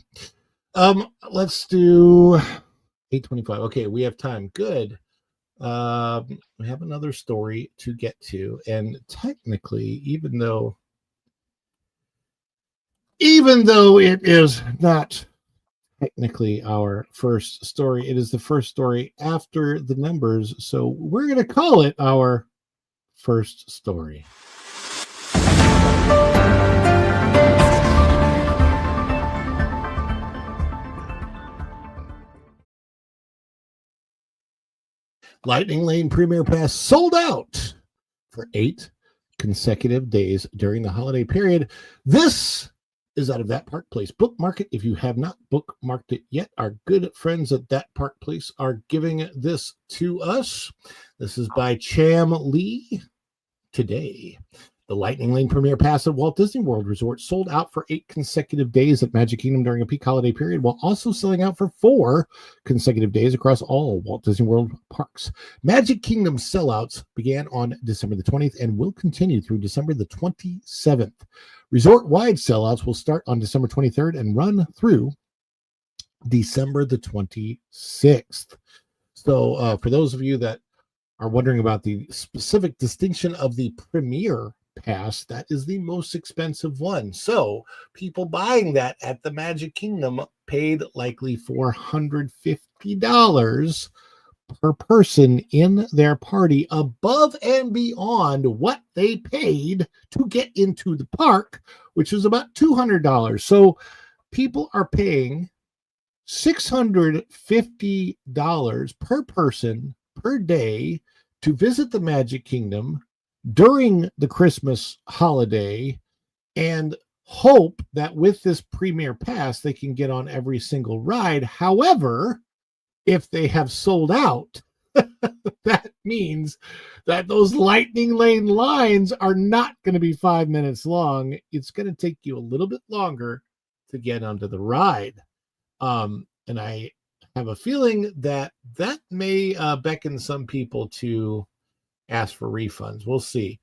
Let's do 8:25. Okay, we have time. Good. We have another story to get to, and technically, even though it is not technically our first story, it is the first story after the numbers, so we're going to call it our first story. Lightning Lane Premier Pass sold out for 8 consecutive days during the holiday period. This is out of That Park Place. Bookmark it if you have not bookmarked it yet. Our good friends at That Park Place are giving this to us. This is by Cham Lee today. The Lightning Lane Premier Pass at Walt Disney World Resort sold out for 8 consecutive days at Magic Kingdom during a peak holiday period, while also selling out for 4 consecutive days across all Walt Disney World parks. Magic Kingdom sellouts began on December the 20th and will continue through December the 27th. Resort-wide sellouts will start on December 23rd and run through December the 26th. So for those of you that are wondering about the specific distinction of the Premier Pass, that is the most expensive one. So people buying that at the Magic Kingdom paid likely $450 per person in their party, above and beyond what they paid to get into the park, which is about $200. So people are paying $650 per person per day to visit the Magic Kingdom during the Christmas holiday and hope that with this Premier Pass, they can get on every single ride. However, if they have sold out, that means that those Lightning Lane lines are not going to be 5 minutes long. It's going to take you a little bit longer to get onto the ride. And I have a feeling that may beckon some people to ask for refunds. We'll see.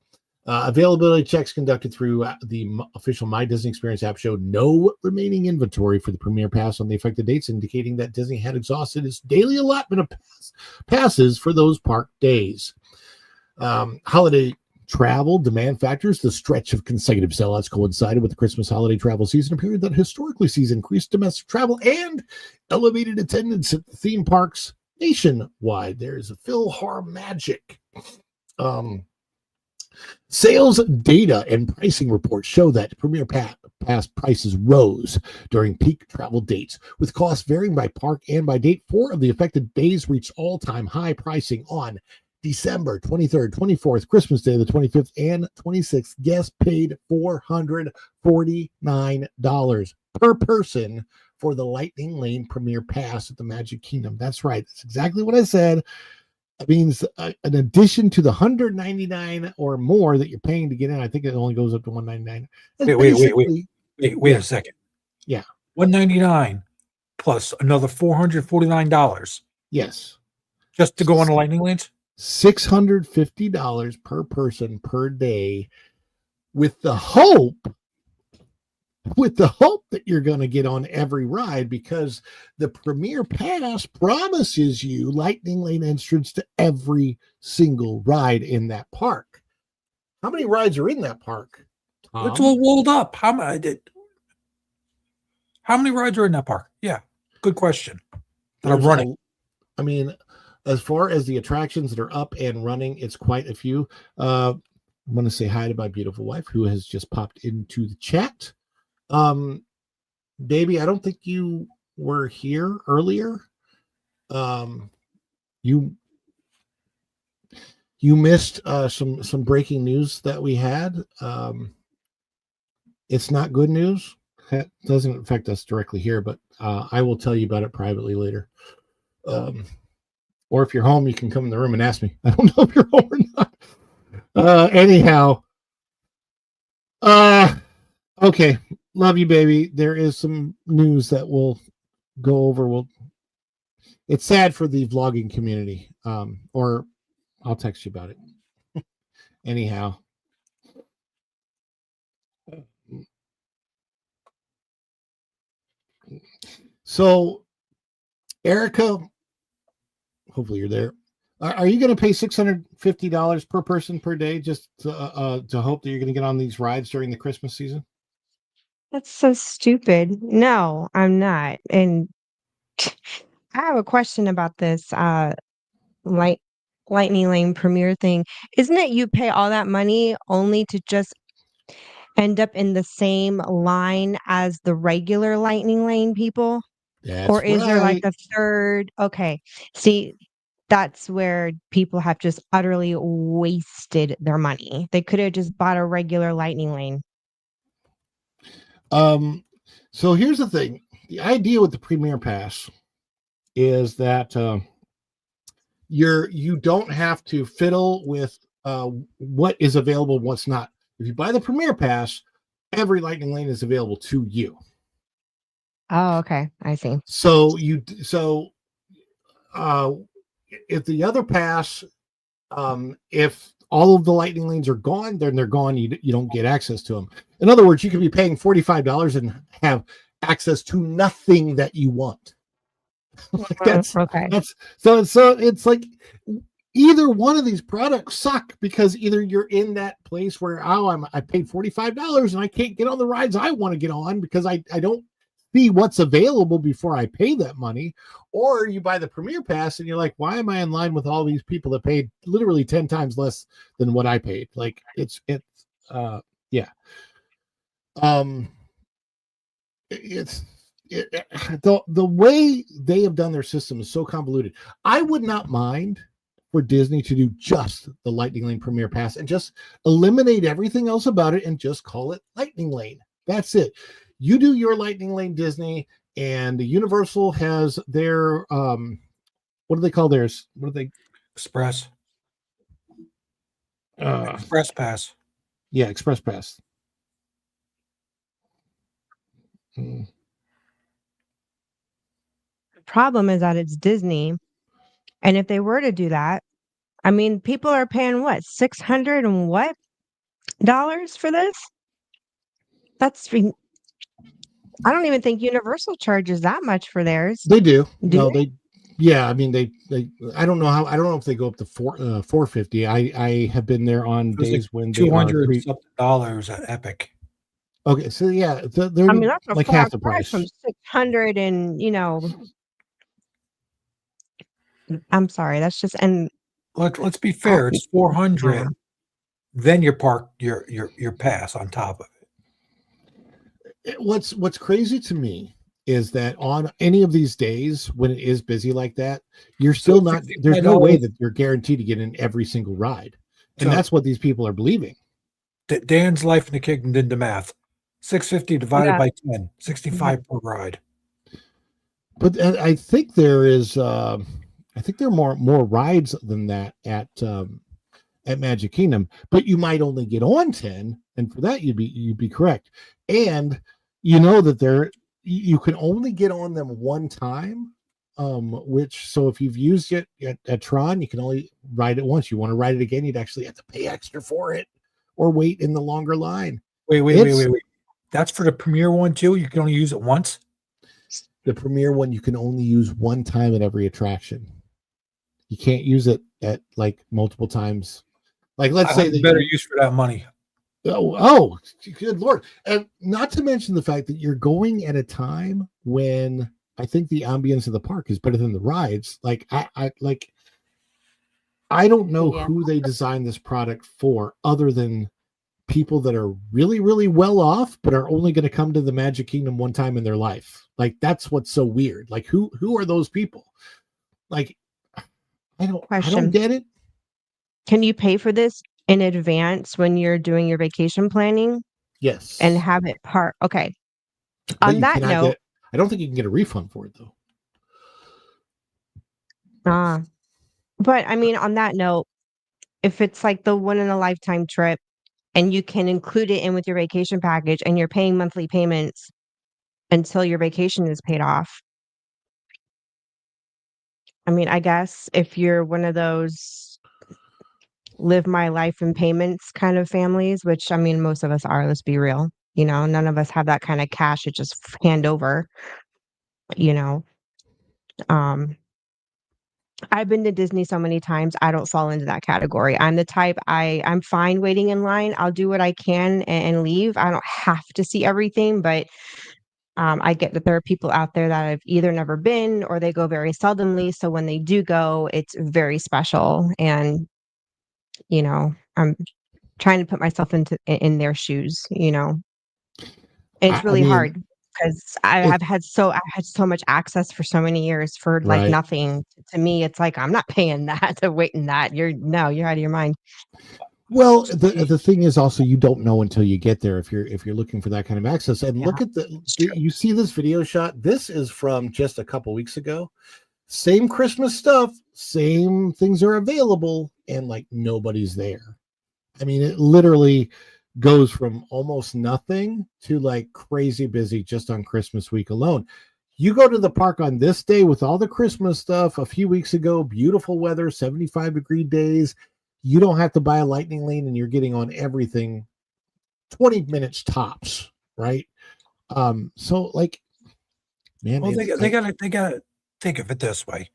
Availability checks conducted through the official My Disney Experience app showed no remaining inventory for the Premier Pass on the affected dates, indicating that Disney had exhausted its daily allotment of passes for those park days. Holiday travel demand factors. The stretch of consecutive sellouts coincided with the Christmas holiday travel season, a period that historically sees increased domestic travel and elevated attendance at the theme parks nationwide. There's a PhilharMagic. Sales data and pricing reports show that Premier Pass prices rose during peak travel dates, with costs varying by park and by date. 4 of the affected days reached all-time high pricing on December 23rd, 24th, Christmas Day, the 25th, and 26th. Guests paid $449 per person for the Lightning Lane Premier Pass at the Magic Kingdom. That's right. That's exactly what I said. That means in addition to the $199 or more that you're paying to get in, I think it only goes up to $199. Wait a second. Yeah. $199 plus another $449. Yes. Just to go on the Lightning Lanes? $650 per person per day, with the hope that you're going to get on every ride, because the Premier Pass promises you Lightning Lane entrance to every single ride in that park. How many rides are in that park, Tom? It's all walled up. How many rides are in that park? Yeah, good question. That are running. I mean, as far as the attractions that are up and running, it's quite a few. I'm going to say hi to my beautiful wife who has just popped into the chat. Baby, I don't think you were here earlier. You missed some breaking news that we had. It's not good news. That doesn't affect us directly here, but I will tell you about it privately later. Or if you're home, you can come in the room and ask me. I don't know if you're home or not. Anyhow, okay. Love you, baby. There is some news that we'll go over. It's sad for the vlogging community. Or I'll text you about it. Anyhow. So, Erica, hopefully you're there. Are you going to pay $650 per person per day just to hope that you're going to get on these rides during the Christmas season? That's so stupid. No, I'm not. And I have a question about this Lightning Lane Premiere thing. Isn't it you pay all that money only to just end up in the same line as the regular Lightning Lane people? That's or is there like right. a third? Okay. See, that's where people have just utterly wasted their money. They could have just bought a regular Lightning Lane. So here's the thing. The idea with the Premier Pass is that you don't have to fiddle with what is available and what's not. If you buy the Premier Pass, every Lightning Lane is available to you. Oh, okay. I see. So if the other pass, if all of the Lightning Lanes are gone, then they're gone. You don't get access to them. In other words, you could be paying $45 and have access to nothing that you want. That's so it's like either one of these products suck because either you're in that place where I paid $45 and I can't get on the rides I want to get on because I don't see what's available before I pay that money, or you buy the Premier Pass and you're like, why am I in line with all these people that paid literally 10 times less than what I paid? Like it's the way they have done their system is so convoluted. I would not mind for Disney to do just the Lightning Lane Premier Pass and just eliminate everything else about it and just call it Lightning Lane. That's it. You do your Lightning Lane, Disney, and Universal has their what do they call theirs? What do they? Express Pass. Yeah, Express Pass. The problem is that it's Disney, and if they were to do that, I mean, people are paying what, $600 and what dollars for this? I don't even think Universal charges that much for theirs. They do. Yeah, I mean they I don't know if they go up to $450. I have been there on days when they are $200 at Epic. Okay, so yeah, they're that's like half the price from 600 and I'm sorry, that's just and let's be fair, it's 400. Then you park your pass on top of it. What's crazy to me is that on any of these days when it is busy like that, you're still not. There's no way that you're guaranteed to get in every single ride, and that's what these people are believing. Dan's Life in the Kingdom did the math. 650 divided by 10, 65 per ride. But I think there is. I think there are more rides than that at Magic Kingdom, but you might only get on 10, and for that you'd be correct. And you know that you can only get on them one time, so if you've used it at Tron, you can only ride it once. You want to ride it again, you'd actually have to pay extra for it or wait in the longer line. Wait. That's for the Premier one too? You can only use it once? The Premier one you can only use one time at every attraction. You can't use it at like multiple times. Like let's say that better use for that money. Oh, good Lord. And not to mention the fact that you're going at a time when I think the ambience of the park is better than the rides. Like I like I don't know Yeah. who they designed this product for other than people that are really, really well off, but are only going to come to the Magic Kingdom one time in their life. Like, that's what's so weird. Like, who are those people? Like, I don't Question. get it. Can you pay for this in advance when you're doing your vacation planning Yes. and have it okay. But On you that cannot note, I don't think you can get a refund for it though. But I mean, on that note, if it's like the one in a lifetime trip and you can include it in with your vacation package and you're paying monthly payments until your vacation is paid off. I mean, I guess if you're one of those live my life in payments kind of families, which I mean, most of us are, let's be real. You know, none of us have that kind of cash to just hand over, you know. I've been to Disney so many times, I don't fall into that category. I'm the type I'm fine waiting in line. I'll do what I can and leave. I don't have to see everything, but I get that there are people out there that have either never been or they go very seldomly. So when they do go, it's very special. And, you know, I'm trying to put myself in their shoes, you know. It's I really mean, hard because I've had so much access for so many years for like right. nothing. To me, it's like I'm not paying that to wait in that. You're out of your mind. Well, the thing is also you don't know until you get there if you're looking for that kind of access. And look at you see this video shot. This is from just a couple weeks ago. Same Christmas stuff, same things are available, and like nobody's there. I mean, it literally goes from almost nothing to like crazy busy just on Christmas week alone. You go to the park on this day with all the Christmas stuff a few weeks ago, beautiful weather, 75-degree days. You don't have to buy a lightning lane and you're getting on everything 20 minutes tops, right? So like, man, Well, they gotta think of it this way.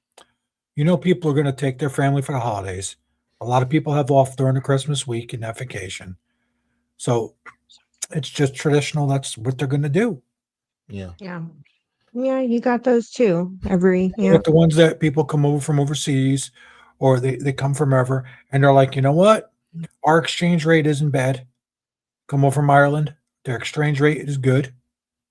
You know, people are gonna take their family for the holidays. A lot of people have off during the Christmas week and that vacation. So it's just traditional. That's what they're gonna do. Yeah. Yeah. Yeah, you got those too. With the ones that people come over from overseas or they come from ever and they're like, you know what? Our exchange rate isn't bad. Come over from Ireland. Their exchange rate is good.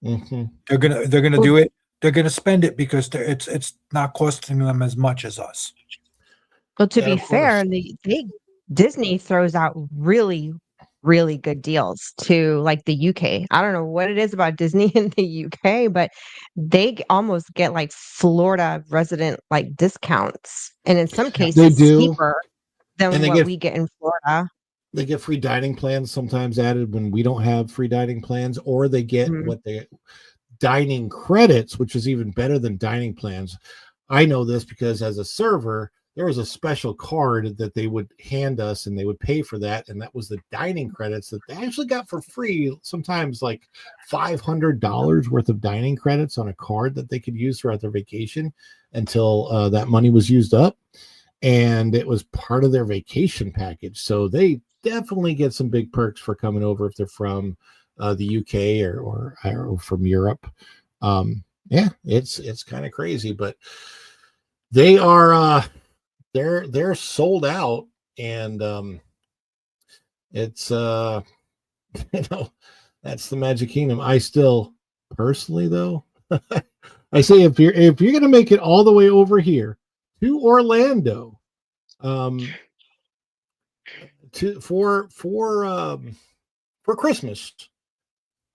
Mm-hmm. They're gonna do it. They're gonna spend it because it's not costing them as much as us. Well, to be fair, Disney throws out really, really good deals to like the UK. I don't know what it is about Disney in the UK, but they almost get like Florida resident like discounts, and in some cases steeper than what we get in Florida. They get free dining plans sometimes added when we don't have free dining plans, or they get what they dining credits, which is even better than dining plans. I know this because as a server, there was a special card that they would hand us and they would pay for that. And that was the dining credits that they actually got for free. Sometimes like $500 worth of dining credits on a card that they could use throughout their vacation until that money was used up. And it was part of their vacation package. So they definitely get some big perks for coming over if they're from the UK or from Europe. Yeah, it's kind of crazy, but they are they're sold out, and it's you know, that's the Magic Kingdom. I still personally though I say if you're gonna make it all the way over here to Orlando for Christmas,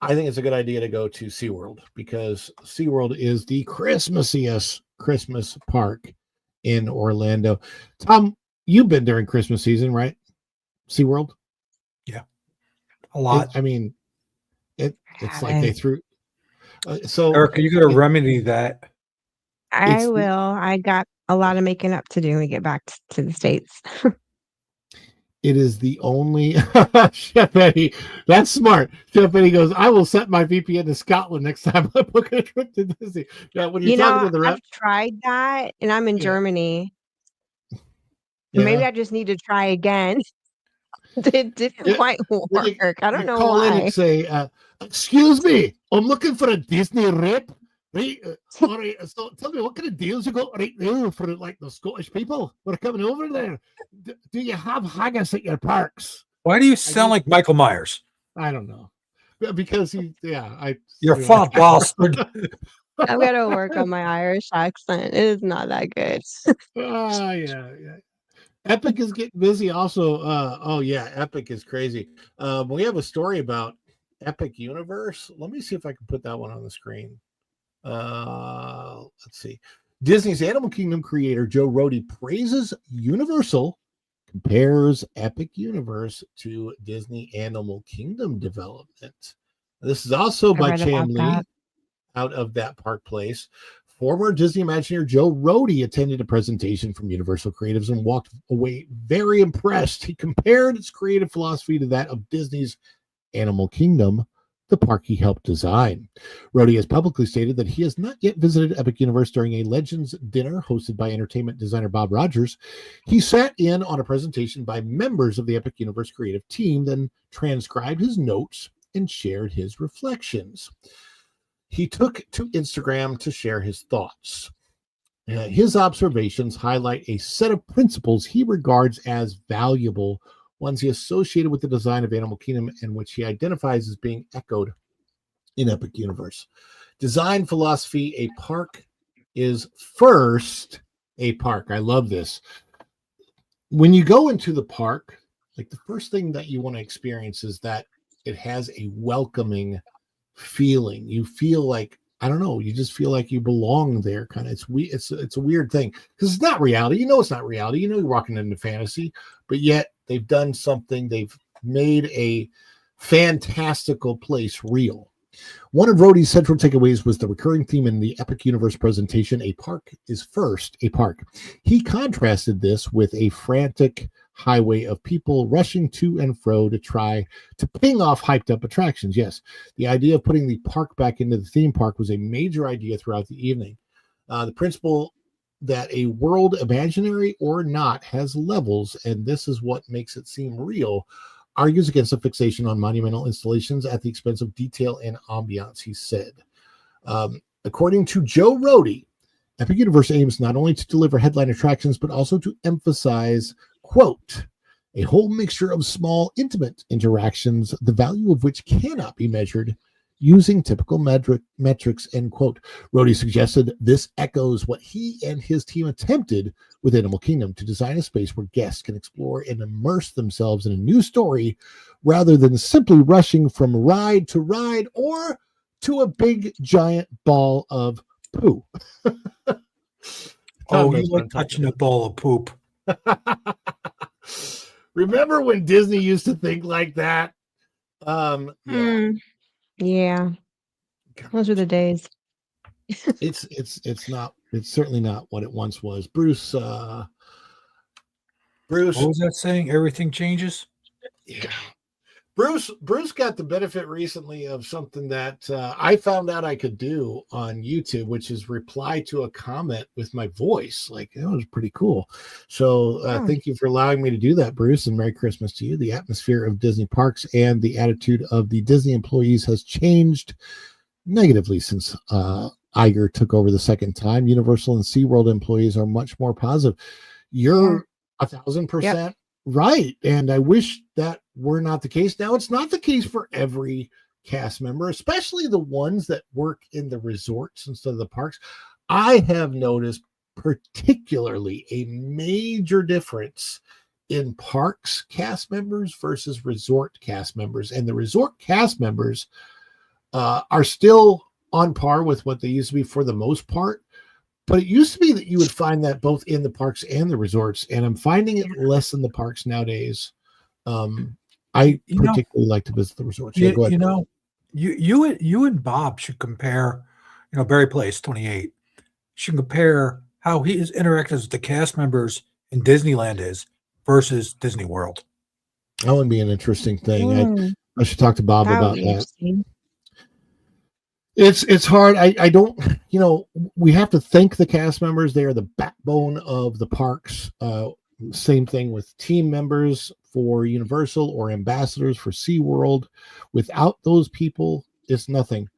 I think it's a good idea to go to SeaWorld because SeaWorld is the Christmassiest Christmas park in Orlando. Tom, you've been during Christmas season, right? SeaWorld? Yeah. A lot. It's like they threw so Erica, you gotta remedy that. I will. I got a lot of making up to do when we get back to the States. It is the only Chef Eddie. That's smart. Chef Eddie goes, I will set my VPN to Scotland next time I book a trip to Disney. Yeah, when you're talking to the rep, I've tried that and I'm in Germany. Yeah. Maybe I just need to try again. It didn't quite work. I don't know call why. in and say, excuse me, I'm looking for a Disney rep. Right, all right. So tell me, what kind of deals you got right now for like the Scottish people who are coming over there? Do you have haggis at your parks? Why do you sound like Michael Myers? I don't know, because Your fat bastard. I've got to work on my Irish accent. It is not that good. Yeah. Epic is getting busy also. Oh yeah, Epic is crazy. We have a story about Epic Universe. Let me see if I can put that one on the screen. Let's see. Disney's Animal Kingdom creator Joe Rohde praises Universal, compares Epic Universe to Disney Animal Kingdom development. This is also by Cham Lee, out of That Park Place. Former Disney Imagineer Joe Rohde attended a presentation from Universal Creatives and walked away very impressed. He compared its creative philosophy to that of Disney's Animal Kingdom, the park he helped design. Rohde has publicly stated that he has not yet visited Epic Universe during a Legends dinner hosted by entertainment designer Bob Rogers. He sat in on a presentation by members of the Epic Universe creative team, then transcribed his notes and shared his reflections. He took to Instagram to share his thoughts. His observations highlight a set of principles he regards as valuable, ones he associated with the design of Animal Kingdom and which he identifies as being echoed in Epic Universe. Design philosophy: a park is first a park. I love this. When you go into the park, like the first thing that you want to experience is that it has a welcoming feeling. You feel like, I don't know, you just feel like you belong there. Kind of, it's a weird thing because it's not reality. It's not reality. You're walking into fantasy, but yet they've done something. They've made a fantastical place real. One of Rohde's central takeaways was the recurring theme in the Epic Universe presentation: a park is first a park. He contrasted this with a frantic highway of people rushing to and fro to try to ping off hyped up attractions. Yes, the idea of putting the park back into the theme park was a major idea throughout the evening. The principle that a world, imaginary or not, has levels, and this is what makes it seem real, argues against a fixation on monumental installations at the expense of detail and ambiance, he said. According to Joe Rohde, Epic Universe aims not only to deliver headline attractions, but also to emphasize, quote, a whole mixture of small, intimate interactions, the value of which cannot be measured using typical metrics, end quote. Rohde suggested this echoes what he and his team attempted with Animal Kingdom, to design a space where guests can explore and immerse themselves in a new story rather than simply rushing from ride to ride or to a big giant ball of poo. Oh, you like touching a ball of poop. Remember when Disney used to think like that? Yeah. Those were the days. It's certainly not what it once was. Bruce, what was that saying? Everything changes? Yeah. Bruce got the benefit recently of something that I found out I could do on YouTube, which is reply to a comment with my voice. Like, that was pretty cool. So thank you for allowing me to do that, Bruce, and Merry Christmas to you. The atmosphere of Disney parks and the attitude of the Disney employees has changed negatively since Iger took over the second time. Universal and SeaWorld employees are much more positive. You're 1,000% right. And I wish that were not the case. Now, it's not the case for every cast member, especially the ones that work in the resorts instead of the parks. I have noticed particularly a major difference in parks cast members versus resort cast members. And the resort cast members are still on par with what they used to be for the most part. But it used to be that you would find that both in the parks and the resorts, and I'm finding it less in the parks nowadays. I particularly like to visit the resorts. Yeah, go ahead. You and Bob should compare. Barry Place 28 should compare how he is interacting with the cast members in Disneyland is versus Disney World. That would be an interesting thing. I should talk to Bob about that. It's hard. I don't, we have to thank the cast members. They are the backbone of the parks. Same thing with team members for Universal or ambassadors for SeaWorld. Without those people, it's nothing.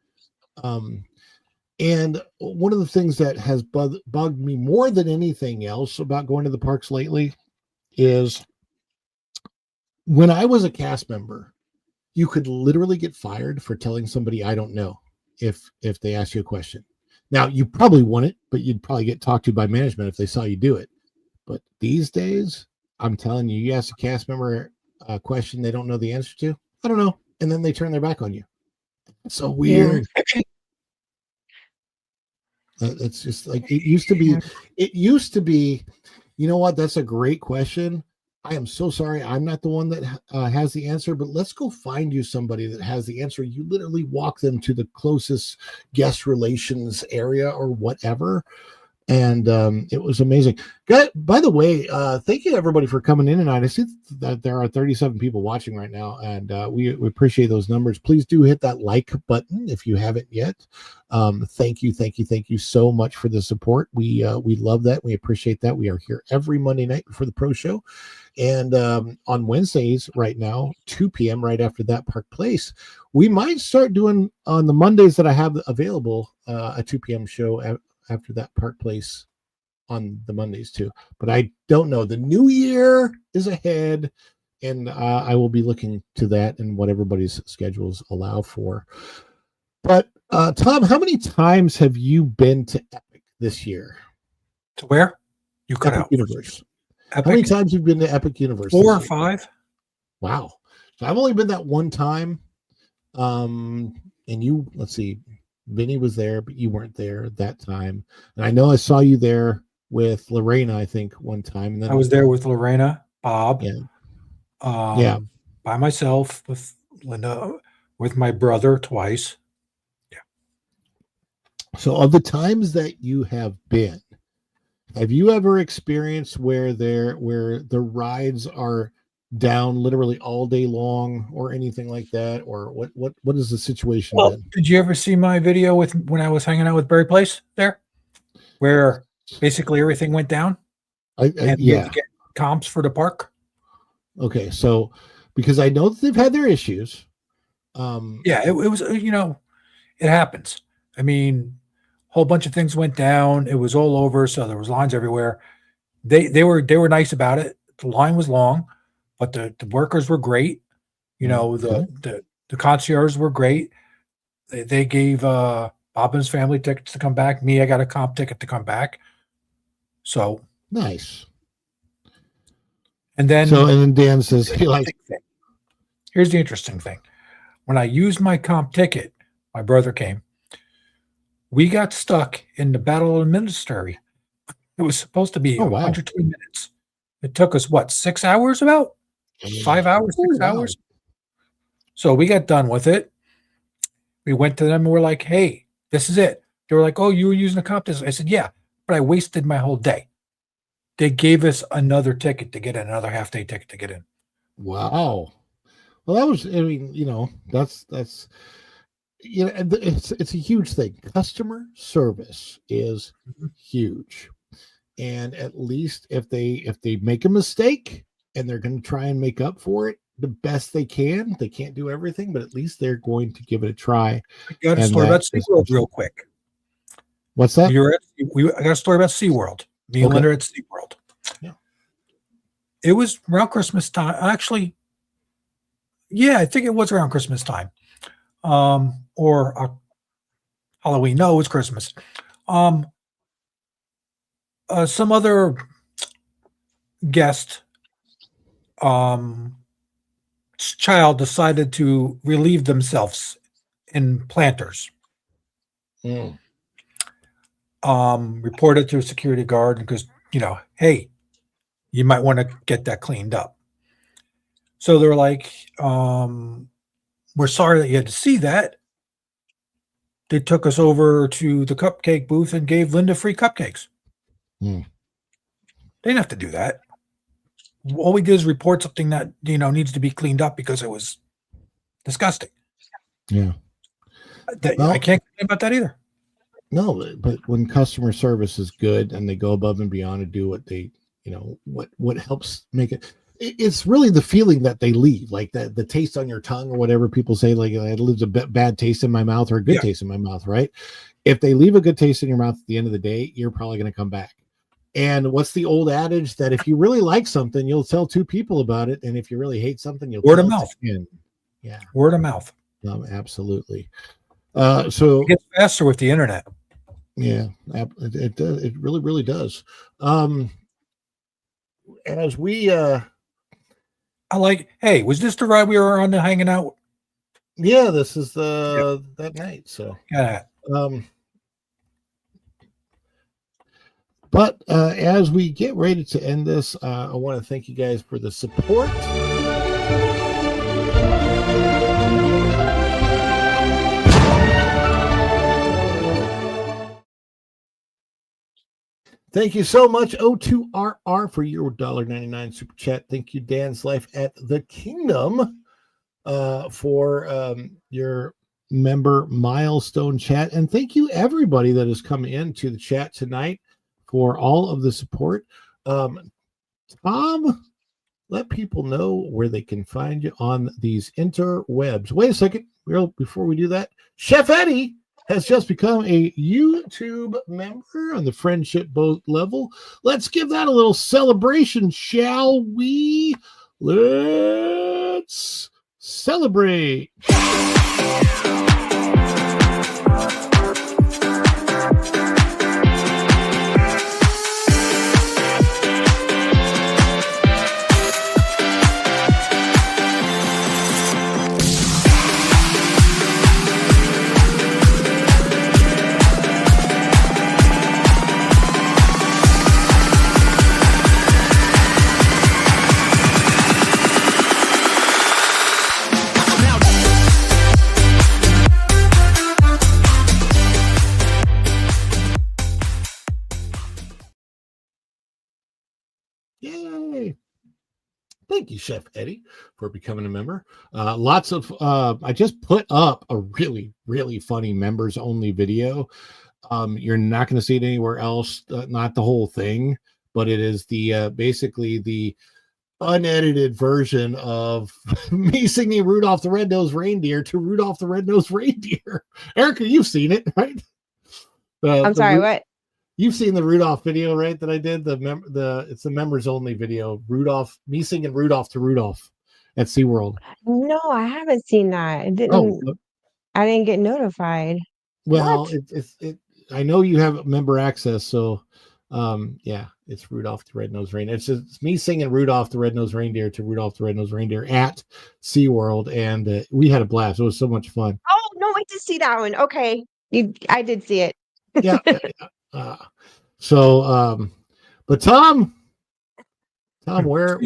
And one of the things that has bugged me more than anything else about going to the parks lately is when I was a cast member, you could literally get fired for telling somebody I don't know if they ask you a question. Now, you probably wouldn't, but you'd probably get talked to by management if they saw you do it. But these days, I'm telling you, you ask a cast member a question they don't know the answer to, I don't know, and then they turn their back on you. It's so weird. Yeah. It's just like it used to be. It used to be, you know what? That's a great question. I am so sorry. I'm not the one that has the answer, but let's go find you somebody that has the answer. You literally walk them to the closest guest relations area or whatever. And it was amazing. By the way, thank you everybody for coming in tonight. I see that there are 37 people watching right now, and we appreciate those numbers. Please do hit that like button if you haven't yet. Thank you so much for the support. We love that. We appreciate that. We are here every Monday night for the pro show, and on Wednesdays right now, 2 p.m. right after that Park Place. We might start doing on the Mondays that I have available a 2 p.m. show after that Park Place on the Mondays too, but I don't know. The new year is ahead, and I will be looking to that and what everybody's schedules allow for. But Tom, how many times have you been to Epic this year? To where? You cut Epic out. Universe. Epic? How many times have you been to Epic Universe? 4 or 5. Wow. So I've only been that one time. And you, let's see, Vinny was there, but you weren't there that time. And I know I saw you there with Lorena, I think, one time. And then I was there with Lorena, Bob, by myself, with Linda, with my brother twice. Yeah. So of the times that you have been, have you ever experienced where the rides are down literally all day long or anything like that? Or what is the situation been? Did you ever see my video with when I was hanging out with Berry Place there, where basically everything went down? We had to get comps for the park. Okay, so because I know that they've had their issues. It was, it happens. I mean, a whole bunch of things went down. It was all over, so there was lines everywhere. They were nice about it. The line was long, but the workers were great. The concierges were great. They gave Bob and his family tickets to come back. Me, I got a comp ticket to come back. So nice. And then Dan says here's the interesting thing. When I used my comp ticket, my brother came. We got stuck in the Battle of the Ministry. It was supposed to be 120 minutes. It took us 6 hours about? 5 hours, 6 hours. So we got done with it. We went to them and we're like, hey, this is it. They were like, oh, you were using a comp ticket. I said, yeah, but I wasted my whole day. They gave us another ticket to get in, another half-day ticket to get in. Wow. Well, that was, I mean, that's it's a huge thing. Customer service is huge. And at least if they make a mistake and they're going to try and make up for it the best they can, they can't do everything, but at least they're going to give it a try. I got a story about SeaWorld real quick. What's that? I got a story about SeaWorld. Me and Linda at SeaWorld. Yeah. It was around Christmas time. Actually, yeah, I think it was around Christmas time. Or Halloween. No, it was Christmas. Some other guest child decided to relieve themselves in planters. Reported to a security guard because, hey, you might want to get that cleaned up. So they're like, we're sorry that you had to see that. They took us over to the cupcake booth and gave Linda free cupcakes. They didn't have to do that. All we did is report something that, needs to be cleaned up because it was disgusting. Yeah. I can't complain about that either. No, but when customer service is good and they go above and beyond and do what they, what helps make it, it's really the feeling that they leave, like the taste on your tongue or whatever people say, like it leaves a bad taste in my mouth or a good taste in my mouth, right? if they leave a good taste in your mouth at the end of the day, you're probably going to come back. And what's the old adage that if you really like something, you'll tell 2 people about it, and if you really hate something, you'll word tell of mouth. 10. Yeah, word of mouth. Absolutely. So it gets faster with the internet. Yeah, it does. It really, really does. As we, I like. Hey, was this the ride we were on hanging out? Yeah, this is that night. So yeah. But as we get ready to end this, I want to thank you guys for the support. Thank you so much, O2RR, for your $1.99 super chat. Thank you, Dan's Life at the Kingdom, for your member milestone chat. And thank you, everybody that has come into the chat tonight for all of the support. Tom, let people know where they can find you on these interwebs. Wait a second. Before we do that, Chef Eddie has just become a YouTube member on the friendship boat level. Let's give that a little celebration, shall we? Let's celebrate. Yay! Thank you, Chef Eddie, for becoming a member. Lots of I just put up a really, really funny members only video. You're not going to see it anywhere else, not the whole thing, but it is the basically the unedited version of me singing Rudolph the Red-Nosed Reindeer to Rudolph the Red-Nosed Reindeer. Erica, you've seen it, right? I'm sorry, what? You've seen the Rudolph video, right? That I did it's the members only video. Rudolph, me singing Rudolph to Rudolph at SeaWorld. No, I haven't seen that. It didn't. I didn't get notified. Well, What? it's I know you have member access, so yeah, it's Rudolph the Red-Nosed Reindeer. It's me singing Rudolph the Red-Nosed Reindeer to Rudolph the Red-Nosed Reindeer at SeaWorld, and we had a blast. It was so much fun. Oh no, I did see that one. Okay, I did see it. Yeah. But Tom, where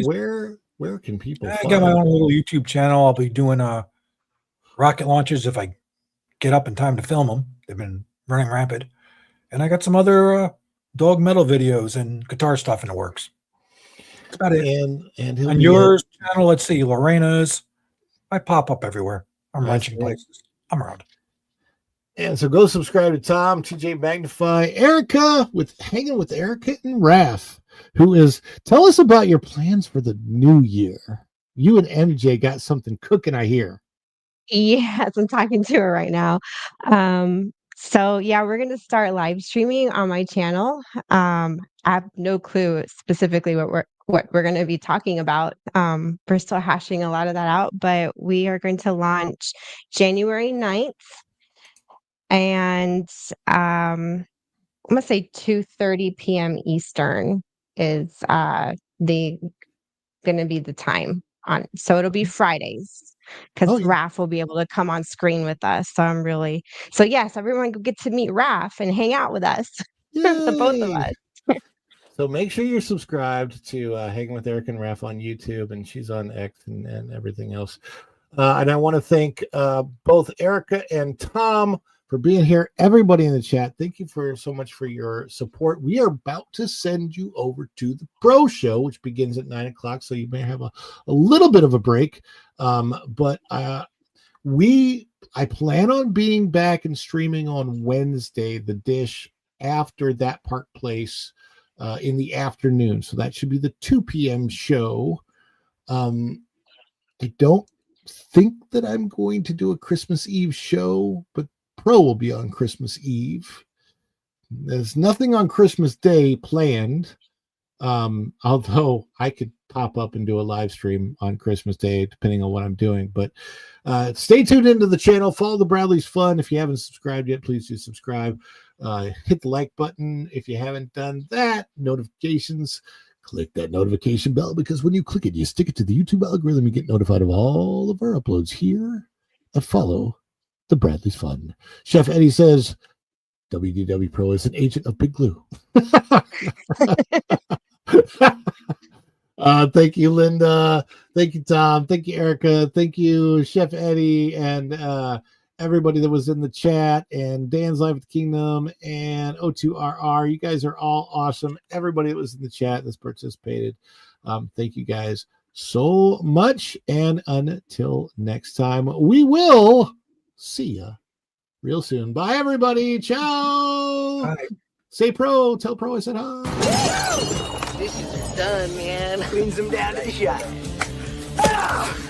can people I find got my own little YouTube channel. I'll be doing rocket launches if I get up in time to film them. They've been running rapid. And I got some other dog metal videos and guitar stuff in the works. That's about it. And on yours channel, let's see, Lorena's. I pop up everywhere. I'm wrenching places. I'm around. And so go subscribe to Tom, TJ Magnify, Erica with Hanging with Erica and Raph, who is, tell us about your plans for the new year. You and MJ got something cooking, I hear. Yes, I'm talking to her right now. So yeah, we're gonna start live streaming on my channel. I have no clue specifically what we're gonna be talking about. We're still hashing a lot of that out, but we are going to launch January 9th. And I'm gonna say 2:30 p.m. Eastern is the gonna be the time on. So it'll be Fridays because Raph will be able to come on screen with us. So yes, everyone will get to meet Raph and hang out with us, the both of us. So make sure you're subscribed to Hanging with Eric and Raph on YouTube, and she's on X and everything else. And I want to thank both Erica and Tom for being here. Everybody in the chat, thank you so much for your support. We are about to send you over to the Pro Show, which begins at 9:00, so you may have a little bit of a break. But I plan on being back and streaming on Wednesday, the Dish, after that Park Place in the afternoon. So that should be the 2 p.m. show. I don't think that I'm going to do a Christmas Eve show, but Pro will be on Christmas Eve. There's nothing on Christmas Day planned. Although I could pop up and do a live stream on Christmas Day, depending on what I'm doing. But stay tuned into the channel. Follow the Bradley's Fun. If you haven't subscribed yet, please do subscribe. Hit the like button if you haven't done that. Notifications. Click that notification bell, because when you click it, you stick it to the YouTube algorithm. You get notified of all of our uploads here. And follow the Bradley's Fun. Chef Eddie says, WDW Pro is an agent of Big Glue. Thank you, Linda. Thank you, Tom. Thank you, Erica. Thank you, Chef Eddie, and everybody that was in the chat, and Dan's Life at the Kingdom, and O2RR. You guys are all awesome. Everybody that was in the chat that's participated. Thank you guys so much. And until next time, we will see ya real soon. Bye, everybody. Ciao. Bye. Say Pro. Tell Pro I said hi. Dishes are done, man. Cleans them down to the shot. Ah!